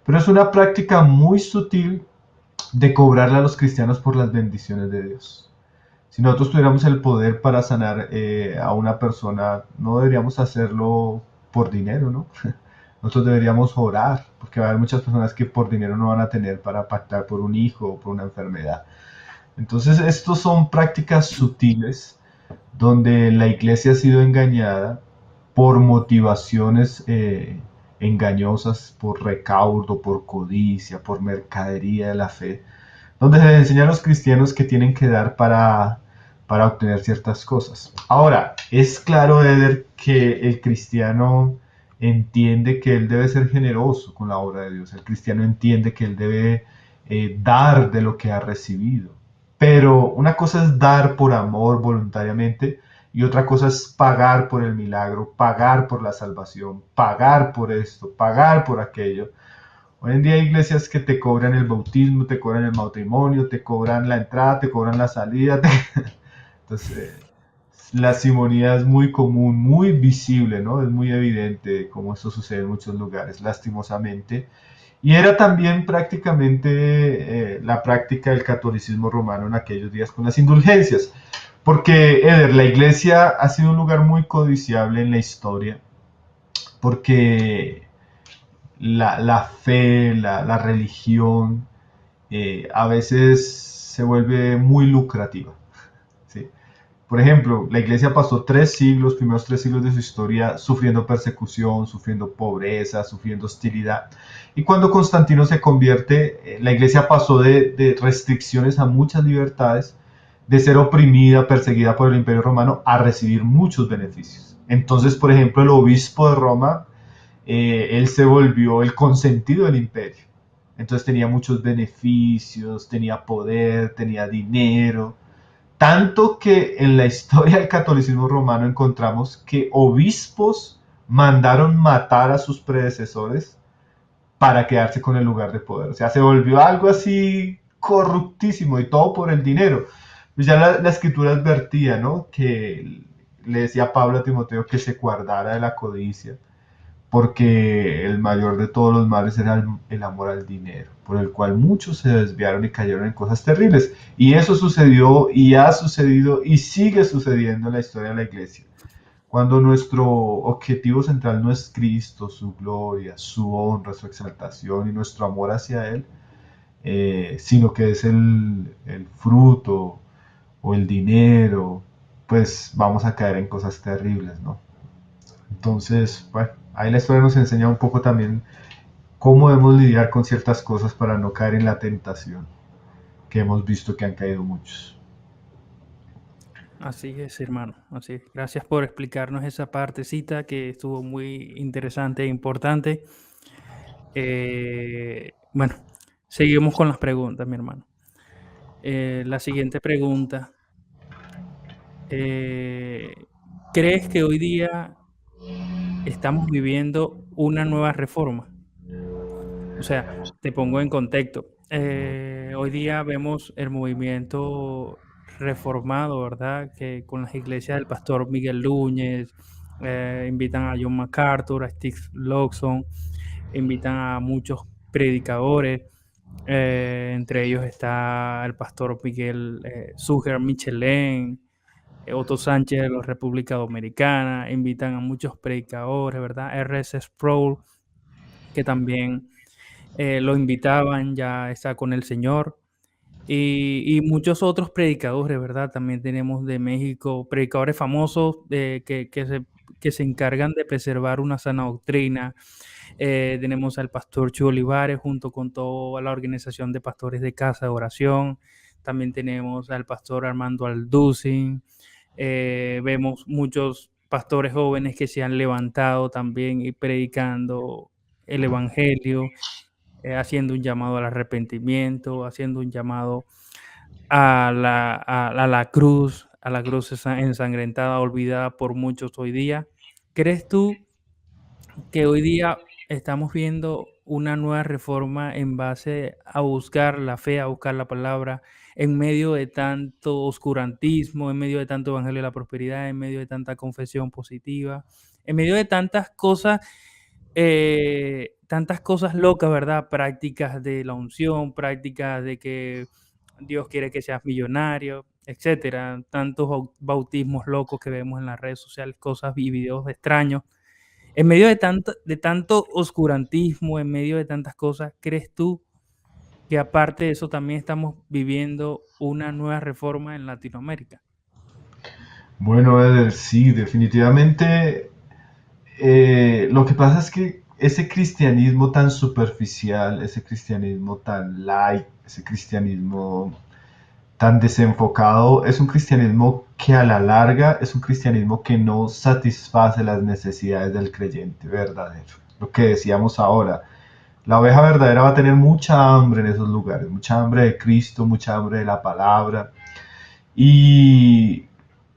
Pero es una práctica muy sutil de cobrarle a los cristianos por las bendiciones de Dios. Si nosotros tuviéramos el poder para sanar a una persona, no deberíamos hacerlo por dinero, ¿no? Nosotros deberíamos orar, porque va a haber muchas personas que por dinero no van a tener para pactar por un hijo o por una enfermedad. Entonces, estos son prácticas sutiles donde la iglesia ha sido engañada por motivaciones engañosas, por recaudo, por codicia, por mercadería de la fe, donde se les enseña a los cristianos que tienen que dar para obtener ciertas cosas. Ahora, es claro, Eder, que el cristiano entiende que él debe ser generoso con la obra de Dios. El cristiano entiende que él debe dar de lo que ha recibido. Pero una cosa es dar por amor voluntariamente y otra cosa es pagar por el milagro, pagar por la salvación, pagar por esto, pagar por aquello. Hoy en día hay iglesias que te cobran el bautismo, te cobran el matrimonio, te cobran la entrada, te cobran la salida. Entonces, la simonía es muy común, muy visible, ¿no? Es muy evidente cómo esto sucede en muchos lugares, lastimosamente. Y era también prácticamente la práctica del catolicismo romano en aquellos días con las indulgencias. Porque, Eder, la iglesia ha sido un lugar muy codiciable en la historia, porque la fe, la religión, a veces se vuelve muy lucrativa. ¿Sí? Por ejemplo, la iglesia pasó 3 siglos, primeros 3 siglos de su historia, sufriendo persecución, sufriendo pobreza, sufriendo hostilidad. Y cuando Constantino se convierte, la iglesia pasó de restricciones a muchas libertades, de ser oprimida, perseguida por el Imperio Romano, a recibir muchos beneficios. Entonces, por ejemplo, el obispo de Roma, él se volvió el consentido del imperio. Entonces tenía muchos beneficios, tenía poder, tenía dinero. Tanto que en la historia del catolicismo romano encontramos que obispos mandaron matar a sus predecesores para quedarse con el lugar de poder. O sea, se volvió algo así corruptísimo y todo por el dinero. Pues ya la escritura advertía, ¿no? Que le decía Pablo a Timoteo que se guardara de la codicia, porque el mayor de todos los males era el amor al dinero, por el cual muchos se desviaron y cayeron en cosas terribles. Y eso sucedió y ha sucedido y sigue sucediendo en la historia de la iglesia. Cuando nuestro objetivo central no es Cristo, su gloria, su honra, su exaltación y nuestro amor hacia Él, sino que es el fruto o el dinero, pues vamos a caer en cosas terribles, ¿no? Entonces, bueno, ahí la historia nos enseña un poco también cómo debemos lidiar con ciertas cosas para no caer en la tentación, que hemos visto que han caído muchos. Así es, hermano. Así es. Gracias por explicarnos esa partecita que estuvo muy interesante e importante. Bueno, seguimos con las preguntas, mi hermano. La siguiente pregunta. eh, ¿Crees que hoy día estamos viviendo una nueva reforma? O sea, te pongo en contexto. Hoy día vemos el movimiento reformado, ¿verdad? Que con las iglesias del pastor Miguel Núñez, invitan a John MacArthur, a Steve Lawson, invitan a muchos predicadores. Entre ellos está el pastor Miguel Suger Michelén, Otto Sánchez de la República Dominicana, invitan a muchos predicadores, ¿verdad? R.S. Sproul, que también lo invitaban, ya está con el Señor. Y muchos otros predicadores, ¿verdad? También tenemos de México predicadores famosos que se encargan de preservar una sana doctrina. Tenemos al pastor Chuy Olivares junto con toda la organización de pastores de casa de oración. También tenemos al pastor Armando Alducin. Vemos muchos pastores jóvenes que se han levantado también y predicando el Evangelio, haciendo un llamado al arrepentimiento, haciendo un llamado a la cruz ensangrentada, olvidada por muchos hoy día. ¿Crees tú que hoy día estamos viendo una nueva reforma en base a buscar la fe, a buscar la palabra, en medio de tanto oscurantismo, en medio de tanto evangelio de la prosperidad, en medio de tanta confesión positiva, en medio de tantas cosas locas, ¿verdad? Prácticas de la unción, prácticas de que Dios quiere que seas millonario, etcétera. Tantos bautismos locos que vemos en las redes sociales, cosas y videos extraños. En medio de tanto oscurantismo, en medio de tantas cosas, ¿crees tú que aparte de eso también estamos viviendo una nueva reforma en Latinoamérica? Bueno, Eder, sí, definitivamente. Lo que pasa es que ese cristianismo tan superficial, ese cristianismo tan light, ese cristianismo tan desenfocado, es un cristianismo que a la larga es un cristianismo que no satisface las necesidades del creyente verdadero. Lo que decíamos ahora, la oveja verdadera va a tener mucha hambre en esos lugares, mucha hambre de Cristo, mucha hambre de la palabra. Y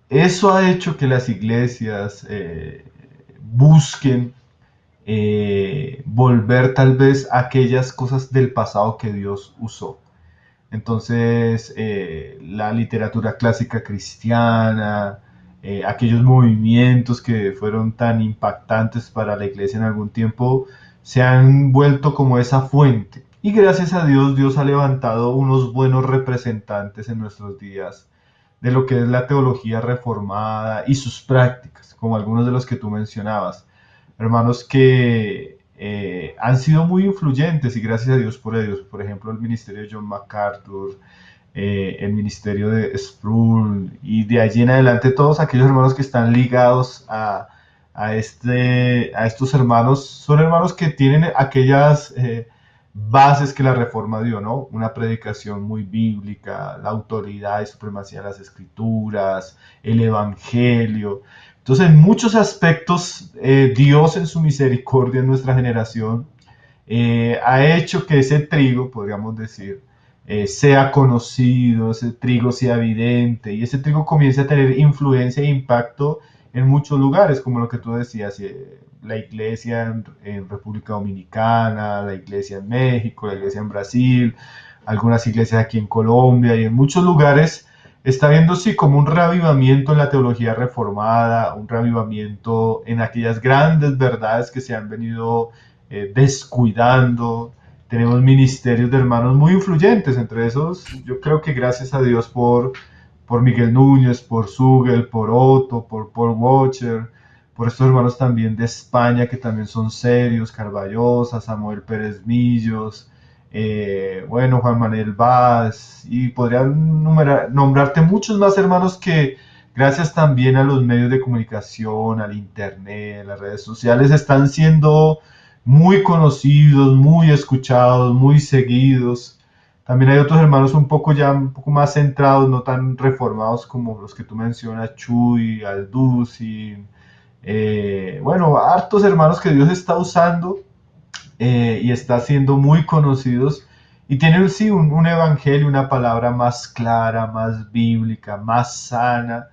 eso ha hecho que las iglesias busquen volver tal vez a aquellas cosas del pasado que Dios usó. Entonces, la literatura clásica cristiana, aquellos movimientos que fueron tan impactantes para la iglesia en algún tiempo, se han vuelto como esa fuente. Y gracias a Dios, Dios ha levantado unos buenos representantes en nuestros días de lo que es la teología reformada y sus prácticas, como algunos de los que tú mencionabas. Hermanos que han sido muy influyentes y gracias a Dios por ellos. Por ejemplo, el ministerio de John MacArthur, el ministerio de Sproul y de allí en adelante todos aquellos hermanos que están ligados a estos hermanos, son hermanos que tienen aquellas bases que la reforma dio, ¿no? Una predicación muy bíblica, la autoridad y supremacía de las escrituras, el evangelio. Entonces, en muchos aspectos, Dios en su misericordia en nuestra generación ha hecho que ese trigo, podríamos decir, sea conocido, ese trigo sea evidente y ese trigo comience a tener influencia e impacto en muchos lugares, como lo que tú decías, la iglesia en República Dominicana, la iglesia en México, la iglesia en Brasil, algunas iglesias aquí en Colombia y en muchos lugares está viendo sí como un reavivamiento en la teología reformada, un reavivamiento en aquellas grandes verdades que se han venido descuidando. Tenemos ministerios de hermanos muy influyentes, entre esos yo creo que gracias a Dios por Miguel Núñez, por Sugel, por Otto, por Paul Watcher, por estos hermanos también de España que también son serios, Carballosa, Samuel Pérez Millos, bueno, Juan Manuel Vaz, y podrían nombrarte muchos más hermanos que gracias también a los medios de comunicación, al internet, las redes sociales, están siendo muy conocidos, muy escuchados, muy seguidos. También hay otros hermanos un poco ya un poco más centrados, no tan reformados como los que tú mencionas, Chuy, Aldusi, bueno, hartos hermanos que Dios está usando y está haciendo muy conocidos y tienen sí un evangelio, una palabra más clara, más bíblica, más sana.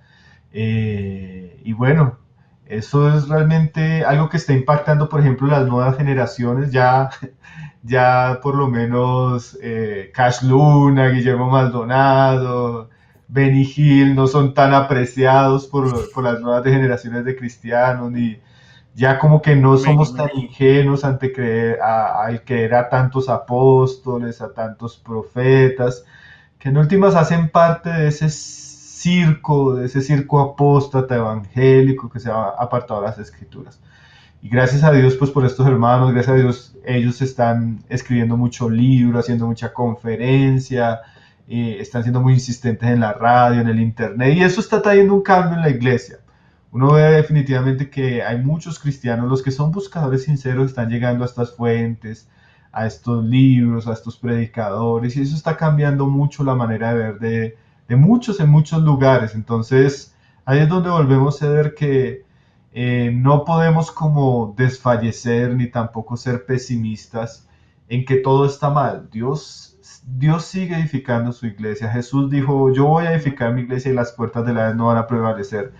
Y bueno, eso es realmente algo que está impactando, por ejemplo, las nuevas generaciones. Ya por lo menos Cash Luna, Guillermo Maldonado, Benny Hill no son tan apreciados por las nuevas generaciones de cristianos, ni ya como que no Amén, somos tan amén. ingenuos ante creer, al creer a tantos apóstoles, a tantos profetas, que en últimas hacen parte de ese circo apóstata evangélico que se ha apartado de las escrituras. Y gracias a Dios, pues por estos hermanos, gracias a Dios, ellos están escribiendo mucho libro, haciendo mucha conferencia, están siendo muy insistentes en la radio, en el internet, y eso está trayendo un cambio en la iglesia. Uno ve definitivamente que hay muchos cristianos, los que son buscadores sinceros, están llegando a estas fuentes, a estos libros, a estos predicadores, y eso está cambiando mucho la manera de ver de muchos en muchos lugares. Entonces, ahí es donde volvemos a ver que no podemos como desfallecer ni tampoco ser pesimistas en que todo está mal. Dios sigue edificando su iglesia. Jesús dijo, yo voy a edificar mi iglesia y las puertas de la no van a prevalecer.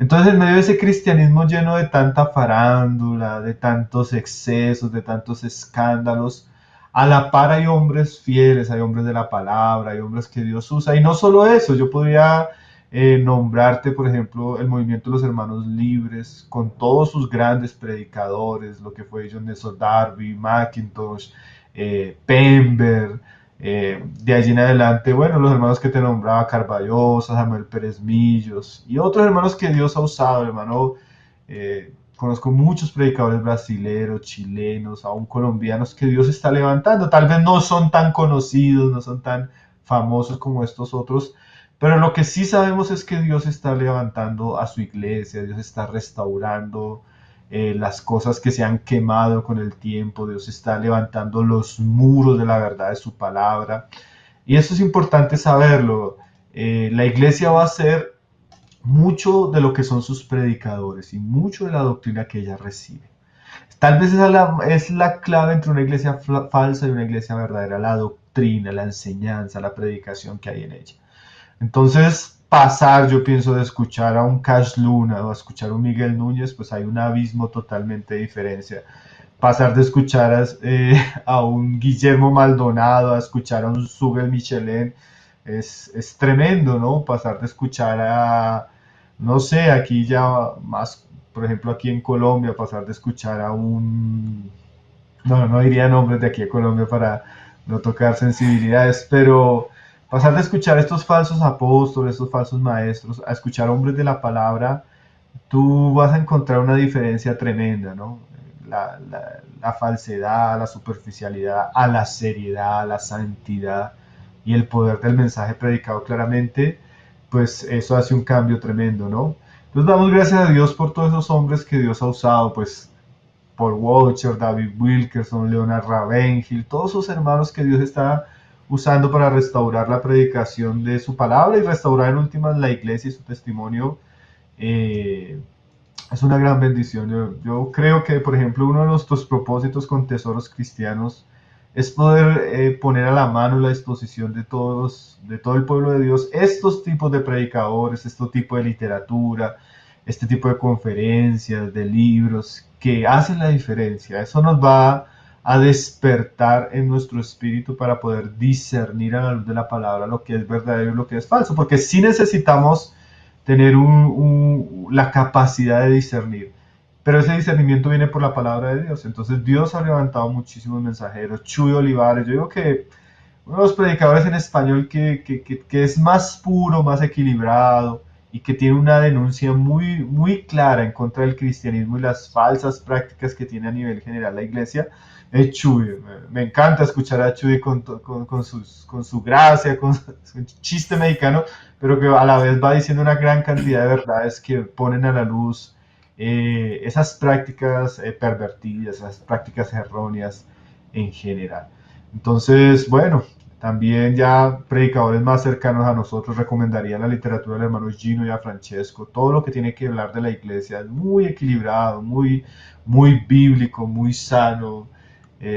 Entonces, en medio de ese cristianismo lleno de tanta farándula, de tantos excesos, de tantos escándalos, a la par hay hombres fieles, hay hombres de la palabra, hay hombres que Dios usa. Y no solo eso, yo podría nombrarte, por ejemplo, el movimiento de los hermanos libres, con todos sus grandes predicadores, lo que fue John Nelson Darby, Mackintosh, Pember, de allí en adelante, bueno, los hermanos que te nombraba, Carballosa, Samuel Pérez Millos y otros hermanos que Dios ha usado, hermano. Conozco muchos predicadores brasileños, chilenos, aún colombianos que Dios está levantando. Tal vez no son tan conocidos, no son tan famosos como estos otros, pero lo que sí sabemos es que Dios está levantando a su iglesia, Dios está restaurando las cosas que se han quemado con el tiempo, Dios está levantando los muros de la verdad de su palabra. Y eso es importante saberlo. La iglesia va a ser mucho de lo que son sus predicadores y mucho de la doctrina que ella recibe. Tal vez esa es la clave entre una iglesia falsa y una iglesia verdadera, la doctrina, la enseñanza, la predicación que hay en ella. Entonces, pasar, yo pienso, de escuchar a un Cash Luna o a escuchar a un Miguel Núñez, pues hay un abismo totalmente de diferencia. Pasar de escuchar a un Guillermo Maldonado, a escuchar a un Subel Michelin, es tremendo, ¿no? Pasar de escuchar a, no sé, aquí ya más, por ejemplo, aquí en Colombia, pasar de escuchar a un, no diría nombres de aquí a Colombia para no tocar sensibilidades, pero pasar de escuchar a estos falsos apóstoles, estos falsos maestros, a escuchar hombres de la palabra, tú vas a encontrar una diferencia tremenda, ¿no? La falsedad, la superficialidad, a la seriedad, a la santidad y el poder del mensaje predicado claramente, pues eso hace un cambio tremendo, ¿no? Entonces damos gracias a Dios por todos esos hombres que Dios ha usado, pues Paul Washer, David Wilkerson, Leonard Ravenhill, todos esos hermanos que Dios está usando para restaurar la predicación de su palabra y restaurar en últimas la iglesia y su testimonio. eh, es una gran bendición. Yo creo que, por ejemplo, uno de nuestros propósitos con Tesoros Cristianos es poder poner a la mano y la disposición de todos, de todo el pueblo de Dios, estos tipos de predicadores, este tipo de literatura, este tipo de conferencias, de libros, que hacen la diferencia. Eso nos va a despertar en nuestro espíritu para poder discernir a la luz de la palabra lo que es verdadero y lo que es falso, porque sí necesitamos tener la capacidad de discernir. Pero ese discernimiento viene por la palabra de Dios. Entonces Dios ha levantado muchísimos mensajeros. Chuy Olivares, yo digo que uno de los predicadores en español que es más puro, más equilibrado y que tiene una denuncia muy, muy clara en contra del cristianismo y las falsas prácticas que tiene a nivel general la iglesia, es Chuy. Me encanta escuchar a Chuy con su gracia, con su chiste mexicano, pero que a la vez va diciendo una gran cantidad de verdades que ponen a la luz esas prácticas pervertidas, esas prácticas erróneas en general. Entonces, bueno, también ya predicadores más cercanos a nosotros recomendarían la literatura del hermano Gino y a Francesco. Todo lo que tiene que hablar de la iglesia es muy equilibrado, muy, muy bíblico, muy sano.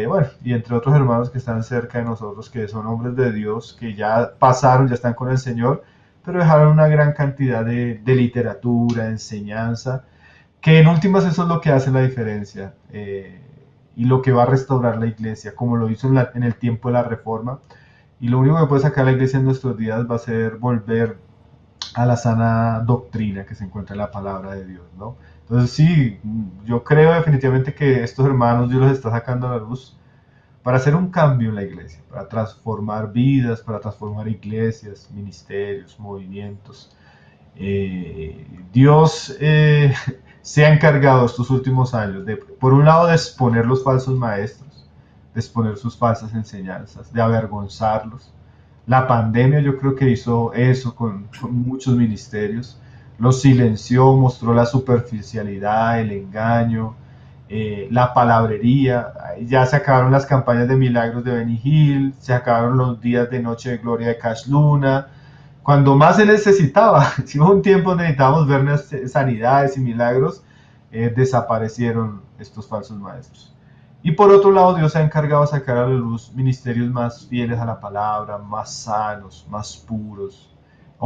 Bueno, y entre otros hermanos que están cerca de nosotros, que son hombres de Dios, que ya pasaron, ya están con el Señor, pero dejaron una gran cantidad de literatura, de enseñanza, que en últimas eso es lo que hace la diferencia y lo que va a restaurar la iglesia, como lo hizo en el tiempo de la Reforma. Y lo único que puede sacar la iglesia en nuestros días va a ser volver a la sana doctrina que se encuentra en la palabra de Dios, ¿no? Entonces sí, yo creo definitivamente que estos hermanos Dios los está sacando a la luz para hacer un cambio en la iglesia, para transformar vidas, para transformar iglesias, ministerios, movimientos. Dios se ha encargado estos últimos años de, por un lado, de exponer los falsos maestros, de exponer sus falsas enseñanzas, de avergonzarlos. La pandemia yo creo que hizo eso con muchos ministerios, los silenció, mostró la superficialidad, el engaño, la palabrería. Ya se acabaron las campañas de milagros de Benny Hill, se acabaron los días de noche de gloria de Cash Luna, cuando más se necesitaba. Si hubo un tiempo donde necesitábamos ver sanidades y milagros, desaparecieron estos falsos maestros. Y por otro lado, Dios se ha encargado de sacar a la luz ministerios más fieles a la palabra, más sanos, más puros,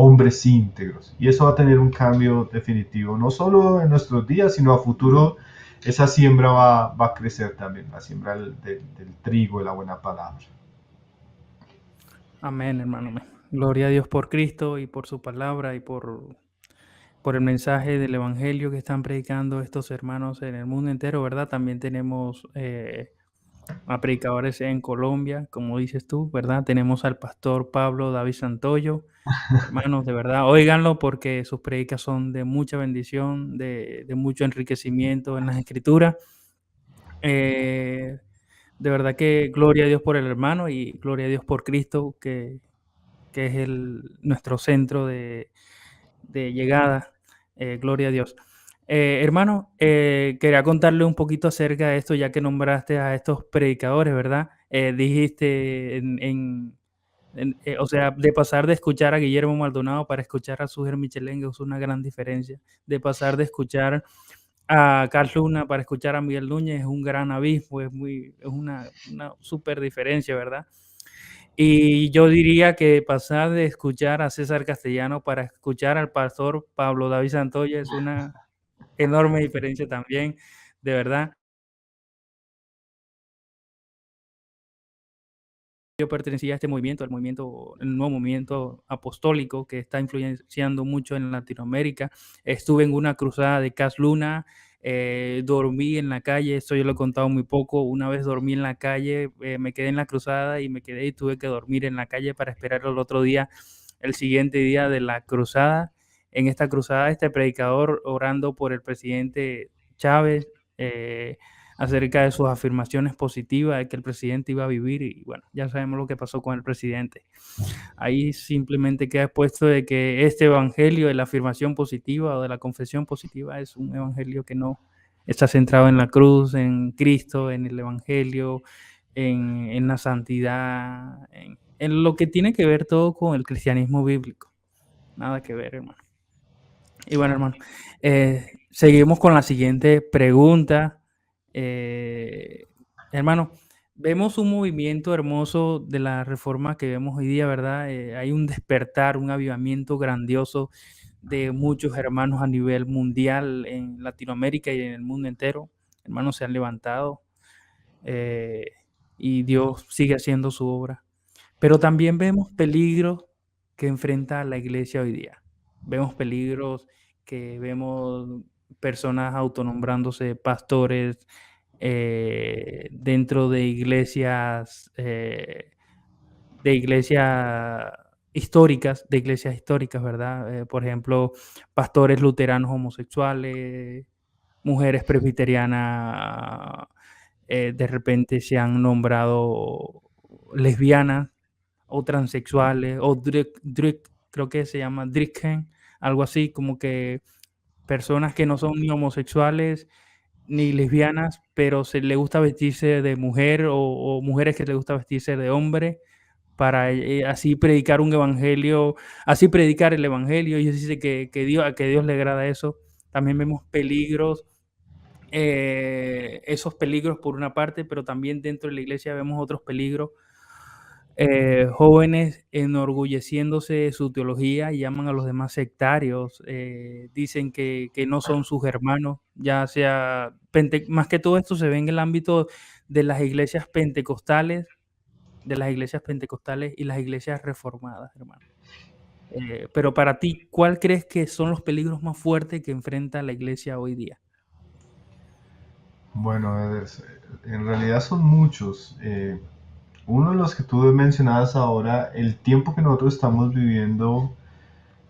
hombres íntegros. Y eso va a tener un cambio definitivo, no solo en nuestros días, sino a futuro. Esa siembra va a crecer también, la siembra del trigo, de la buena palabra. Amén, hermano. Amén. Gloria a Dios por Cristo y por su palabra y por el mensaje del evangelio que están predicando estos hermanos en el mundo entero, ¿verdad? También tenemos a predicadores en Colombia, como dices tú, ¿verdad? Tenemos al pastor Pablo David Santoyo. Hermanos, de verdad, óiganlo porque sus predicas son de mucha bendición, de mucho enriquecimiento en las escrituras. De verdad que gloria a Dios por el hermano y gloria a Dios por Cristo, que es nuestro centro de llegada. Gloria a Dios. Hermano, quería contarle un poquito acerca de esto, ya que nombraste a estos predicadores, ¿verdad? Dijiste o sea, de pasar de escuchar a Guillermo Maldonado para escuchar a Suger Michelenge es una gran diferencia. De pasar de escuchar a Carl Luna para escuchar a Miguel Núñez es un gran abismo, es una súper diferencia, ¿verdad? Y yo diría que pasar de escuchar a César Castellano para escuchar al pastor Pablo David Santoya es una enorme diferencia también, de verdad. Yo pertenecía a este movimiento, el nuevo movimiento apostólico que está influenciando mucho en Latinoamérica. Estuve en una cruzada de Cas Luna, dormí en la calle, esto yo lo he contado muy poco. Una vez dormí en la calle, me quedé en la cruzada y me quedé y tuve que dormir en la calle para esperar el otro día, el siguiente día de la cruzada. En esta cruzada, este predicador orando por el presidente Chávez, acerca de sus afirmaciones positivas de que el presidente iba a vivir y bueno, ya sabemos lo que pasó con el presidente. Ahí simplemente queda expuesto de que este evangelio de la afirmación positiva o de la confesión positiva es un evangelio que no está centrado en la cruz, en Cristo, en el evangelio, en la santidad, en lo que tiene que ver todo con el cristianismo bíblico. Nada que ver, hermano. Y bueno, hermano, seguimos con la siguiente pregunta. Hermano, vemos un movimiento hermoso de la reforma que vemos hoy día, ¿verdad? Hay un despertar, un avivamiento grandioso de muchos hermanos a nivel mundial en Latinoamérica y en el mundo entero. Hermanos se han levantado y Dios sigue haciendo su obra. Pero también vemos peligros que enfrenta la iglesia hoy día. Vemos peligros que vemos personas autonombrándose pastores dentro de iglesias históricas, ¿verdad? Por ejemplo, pastores luteranos homosexuales, mujeres presbiterianas, de repente se han nombrado lesbianas o transexuales, o creo que se llama Dricken, algo así, como que personas que no son ni homosexuales ni lesbianas, pero se le gusta vestirse de mujer o mujeres que le gusta vestirse de hombre para así predicar un evangelio, así predicar el evangelio, y dice que Dios le agrada eso. También vemos peligros, esos peligros por una parte, pero también dentro de la iglesia vemos otros peligros. Jóvenes enorgulleciéndose de su teología y llaman a los demás sectarios, dicen que no son sus hermanos, ya sea, más que todo esto se ve en el ámbito de las iglesias pentecostales, y las iglesias reformadas, hermano. Pero para ti, ¿cuál crees que son los peligros más fuertes que enfrenta la iglesia hoy día? Bueno, en realidad son muchos. Uno de los que tú mencionabas ahora, el tiempo que nosotros estamos viviendo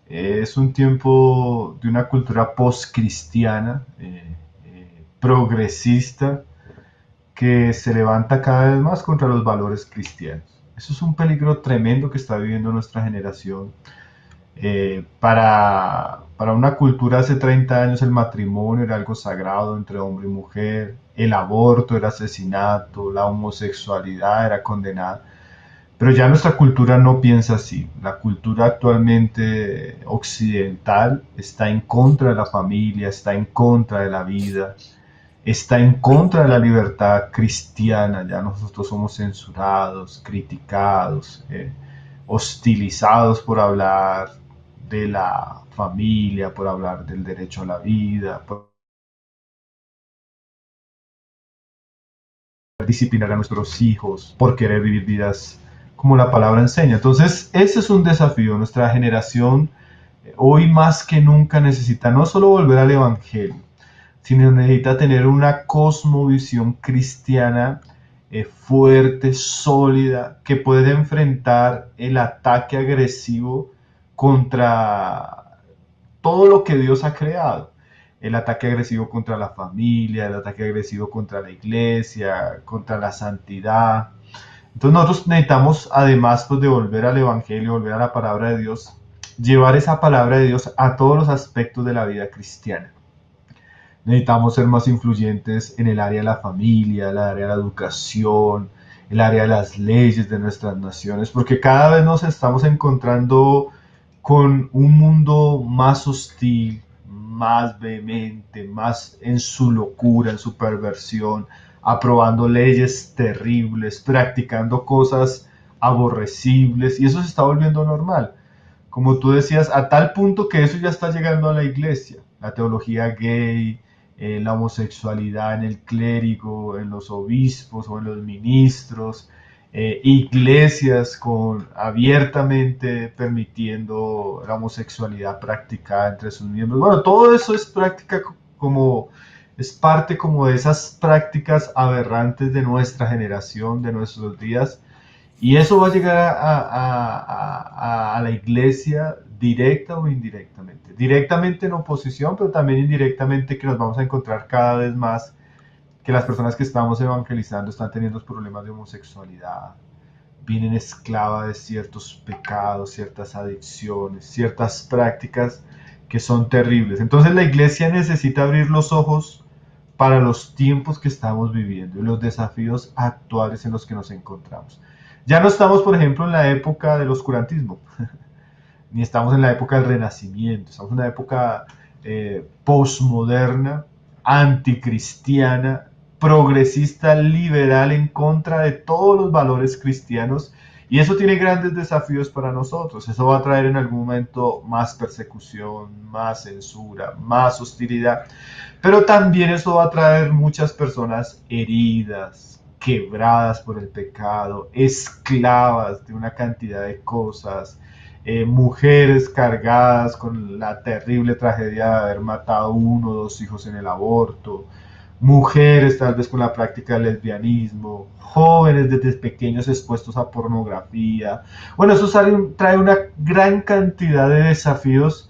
es un tiempo de una cultura post-cristiana, progresista, que se levanta cada vez más contra los valores cristianos. Eso es un peligro tremendo que está viviendo nuestra generación. Para una cultura hace 30 años el matrimonio era algo sagrado entre hombre y mujer, el aborto era asesinato, la homosexualidad era condenada. Pero ya nuestra cultura no piensa así. La cultura actualmente occidental está en contra de la familia, está en contra de la vida, está en contra de la libertad cristiana. Ya nosotros somos censurados, criticados, hostilizados por hablar de la familia, por hablar del derecho a la vida, por disciplinar a nuestros hijos, por querer vivir vidas como la palabra enseña. Entonces, ese es un desafío. Nuestra generación hoy más que nunca necesita no solo volver al Evangelio, sino necesita tener una cosmovisión cristiana fuerte, sólida, que pueda enfrentar el ataque agresivo contra todo lo que Dios ha creado. El ataque agresivo contra la familia, el ataque agresivo contra la iglesia, contra la santidad. Entonces nosotros necesitamos, además pues, de volver al Evangelio, volver a la palabra de Dios, llevar esa palabra de Dios a todos los aspectos de la vida cristiana. Necesitamos ser más influyentes en el área de la familia, el área de la educación, el área de las leyes de nuestras naciones, porque cada vez nos estamos encontrando con un mundo más hostil, más vehemente, más en su locura, en su perversión, aprobando leyes terribles, practicando cosas aborrecibles, y eso se está volviendo normal. Como tú decías, a tal punto que eso ya está llegando a la iglesia, la teología gay, la homosexualidad en el clérigo, en los obispos o en los ministros, iglesias abiertamente permitiendo la homosexualidad practicada entre sus miembros. Bueno, todo eso es es parte como de esas prácticas aberrantes de nuestra generación, de nuestros días, y eso va a llegar a la iglesia directa o indirectamente. Directamente en oposición, pero también indirectamente, que nos vamos a encontrar cada vez más que las personas que estamos evangelizando están teniendo problemas de homosexualidad, vienen esclavas de ciertos pecados, ciertas adicciones, ciertas prácticas que son terribles. Entonces la iglesia necesita abrir los ojos para los tiempos que estamos viviendo y los desafíos actuales en los que nos encontramos. Ya no estamos, por ejemplo, en la época del oscurantismo, ni estamos en la época del renacimiento, estamos en una época postmoderna, anticristiana, progresista, liberal, en contra de todos los valores cristianos, y eso tiene grandes desafíos para nosotros. Eso va a traer en algún momento más persecución, más censura, más hostilidad, pero también eso va a traer muchas personas heridas, quebradas por el pecado, esclavas de una cantidad de cosas, mujeres cargadas con la terrible tragedia de haber matado uno o dos hijos en el aborto, mujeres tal vez con la práctica del lesbianismo, jóvenes desde pequeños expuestos a pornografía. Bueno, eso trae una gran cantidad de desafíos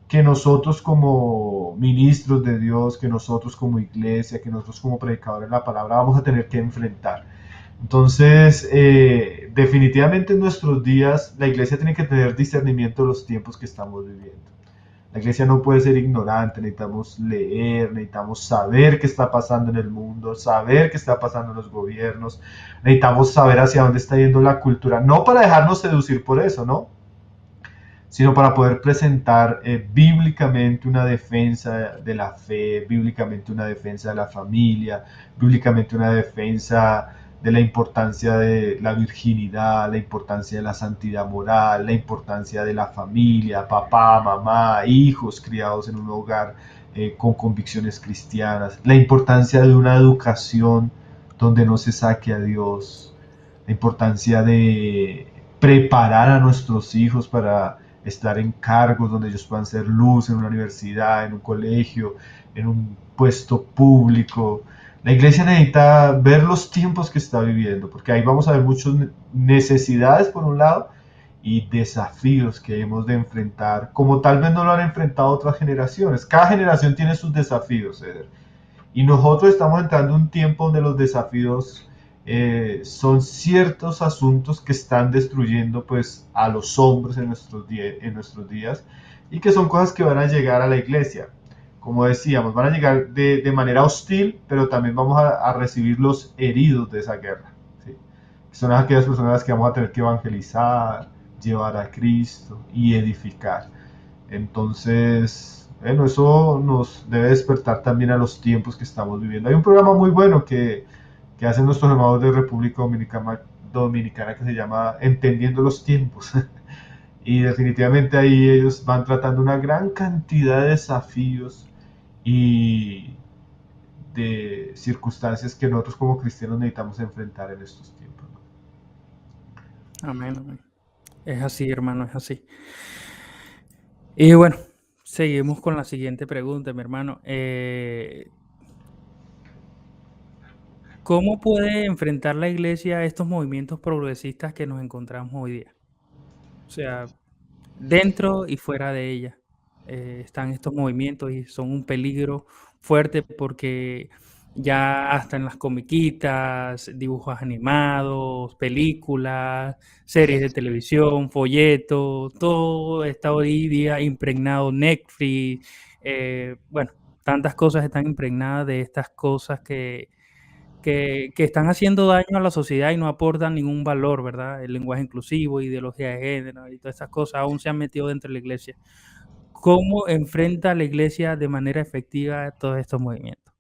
que nosotros como ministros de Dios, que nosotros como iglesia, que nosotros como predicadores de la palabra vamos a tener que enfrentar. Entonces, definitivamente en nuestros días la iglesia tiene que tener discernimiento de los tiempos que estamos viviendo. La iglesia no puede ser ignorante, necesitamos leer, necesitamos saber qué está pasando en el mundo, saber qué está pasando en los gobiernos, necesitamos saber hacia dónde está yendo la cultura, no para dejarnos seducir por eso, ¿no? Sino para poder presentar bíblicamente una defensa de la fe, bíblicamente una defensa de la familia, bíblicamente una defensa de la importancia de la virginidad, la importancia de la santidad moral, la importancia de la familia, papá, mamá, hijos criados en un hogar con convicciones cristianas, la importancia de una educación donde no se saque a Dios, la importancia de preparar a nuestros hijos para estar en cargos donde ellos puedan ser luz en una universidad, en un colegio, en un puesto público. La iglesia necesita ver los tiempos que está viviendo, porque ahí vamos a ver muchas necesidades por un lado y desafíos que hemos de enfrentar, como tal vez no lo han enfrentado otras generaciones. Cada generación tiene sus desafíos, Eder. Y nosotros estamos entrando en un tiempo donde los desafíos son ciertos asuntos que están destruyendo pues a los hombres en nuestros días y que son cosas que van a llegar a la iglesia. Como decíamos, van a llegar de manera hostil, pero también vamos a recibir los heridos de esa guerra. ¿Sí? Son aquellas personas a las que vamos a tener que evangelizar, llevar a Cristo y edificar. Entonces, bueno, eso nos debe despertar también a los tiempos que estamos viviendo. Hay un programa muy bueno que hacen nuestros hermanos de República Dominicana que se llama Entendiendo los Tiempos. y definitivamente ahí ellos van tratando una gran cantidad de desafíos y de circunstancias que nosotros como cristianos necesitamos enfrentar en estos tiempos, ¿no? Amén, amén. Es así, hermano, es así. Y bueno, seguimos con la siguiente pregunta, mi hermano. ¿Cómo puede enfrentar la iglesia estos movimientos progresistas que nos encontramos hoy día? O sea, dentro y fuera de ella, están estos movimientos y son un peligro fuerte porque ya hasta en las comiquitas, dibujos animados, películas, series de televisión, folletos, todo está hoy día impregnado, Netflix, bueno, tantas cosas están impregnadas de estas cosas que están haciendo daño a la sociedad y no aportan ningún valor, ¿verdad? El lenguaje inclusivo, ideología de género y todas estas cosas aún se han metido dentro de la iglesia. ¿Cómo enfrenta la iglesia de manera efectiva todos estos movimientos?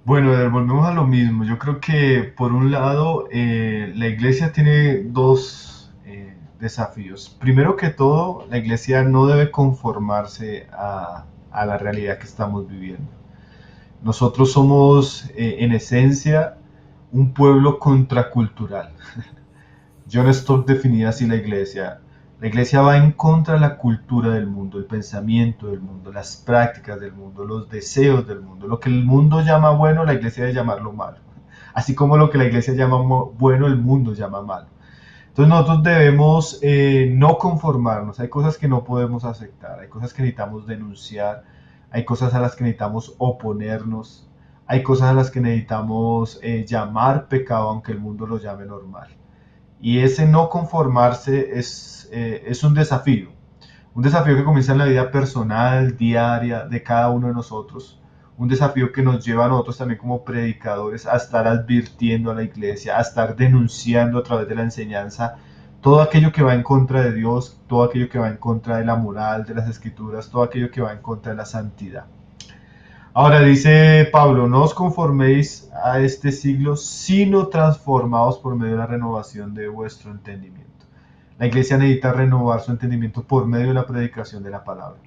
Bueno, volvemos a lo mismo. Yo creo que por un lado la iglesia tiene dos desafíos. Primero que todo, la iglesia no debe conformarse a la realidad que estamos viviendo. Nosotros somos en esencia un pueblo contracultural. John Stott definía así la iglesia. La iglesia va en contra de la cultura del mundo, el pensamiento del mundo, las prácticas del mundo, los deseos del mundo. Lo que el mundo llama bueno, la iglesia debe llamarlo malo. Así como lo que la iglesia llama bueno, el mundo llama malo. Entonces nosotros debemos no conformarnos. Hay cosas que no podemos aceptar, hay cosas que necesitamos denunciar, hay cosas a las que necesitamos oponernos, hay cosas a las que necesitamos llamar pecado aunque el mundo lo llame normal. Y ese no conformarse es un desafío que comienza en la vida personal, diaria, de cada uno de nosotros, un desafío que nos lleva a nosotros también como predicadores a estar advirtiendo a la iglesia, a estar denunciando a través de la enseñanza todo aquello que va en contra de Dios, todo aquello que va en contra de la moral, de las escrituras, todo aquello que va en contra de la santidad. Ahora dice Pablo, no os conforméis a este siglo, sino transformaos por medio de la renovación de vuestro entendimiento. La iglesia necesita renovar su entendimiento por medio de la predicación de la palabra.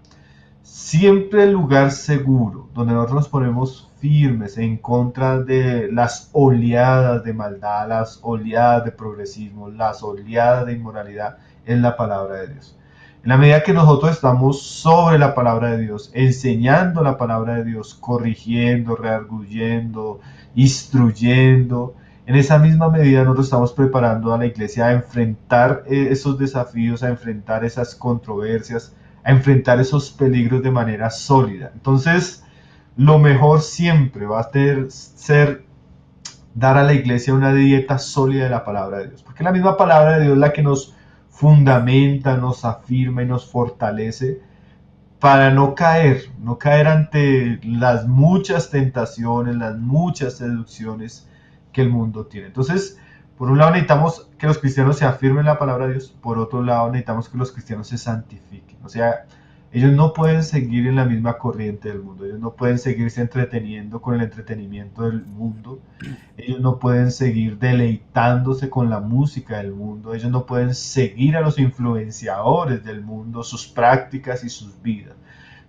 Siempre el lugar seguro donde nosotros nos ponemos firmes en contra de las oleadas de maldad, las oleadas de progresismo, las oleadas de inmoralidad, es la palabra de Dios. En la medida que nosotros estamos sobre la palabra de Dios, enseñando la palabra de Dios, corrigiendo, rearguyendo, instruyendo, en esa misma medida nosotros estamos preparando a la iglesia a enfrentar esos desafíos, a enfrentar esas controversias, a enfrentar esos peligros de manera sólida. Entonces, lo mejor siempre va a ser dar a la iglesia una dieta sólida de la palabra de Dios, porque la misma palabra de Dios es la que nos fundamenta, nos afirma y nos fortalece para no caer ante las muchas tentaciones, las muchas seducciones que el mundo tiene. Entonces, por un lado necesitamos que los cristianos se afirmen la palabra de Dios, por otro lado necesitamos que los cristianos se santifiquen. O sea, ellos no pueden seguir en la misma corriente del mundo, ellos no pueden seguirse entreteniendo con el entretenimiento del mundo, ellos no pueden seguir deleitándose con la música del mundo, ellos no pueden seguir a los influenciadores del mundo, sus prácticas y sus vidas,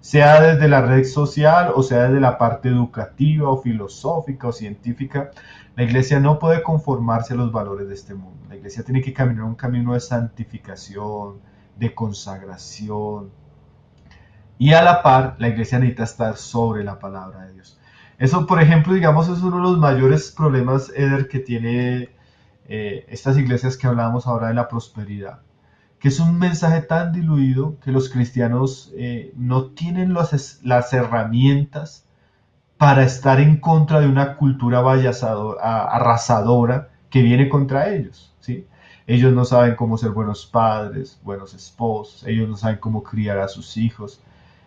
sea desde la red social o sea desde la parte educativa o filosófica o científica. La iglesia no puede conformarse a los valores de este mundo. La iglesia tiene que caminar un camino de santificación, de consagración, y a la par la iglesia necesita estar sobre la palabra de Dios. Eso, por ejemplo, digamos, es uno de los mayores problemas, Eder, que tiene estas iglesias que hablábamos ahora de la prosperidad, que es un mensaje tan diluido que los cristianos no tienen las herramientas para estar en contra de una cultura arrasadora que viene contra ellos, ¿sí? Ellos no saben cómo ser buenos padres, buenos esposos, ellos no saben cómo criar a sus hijos,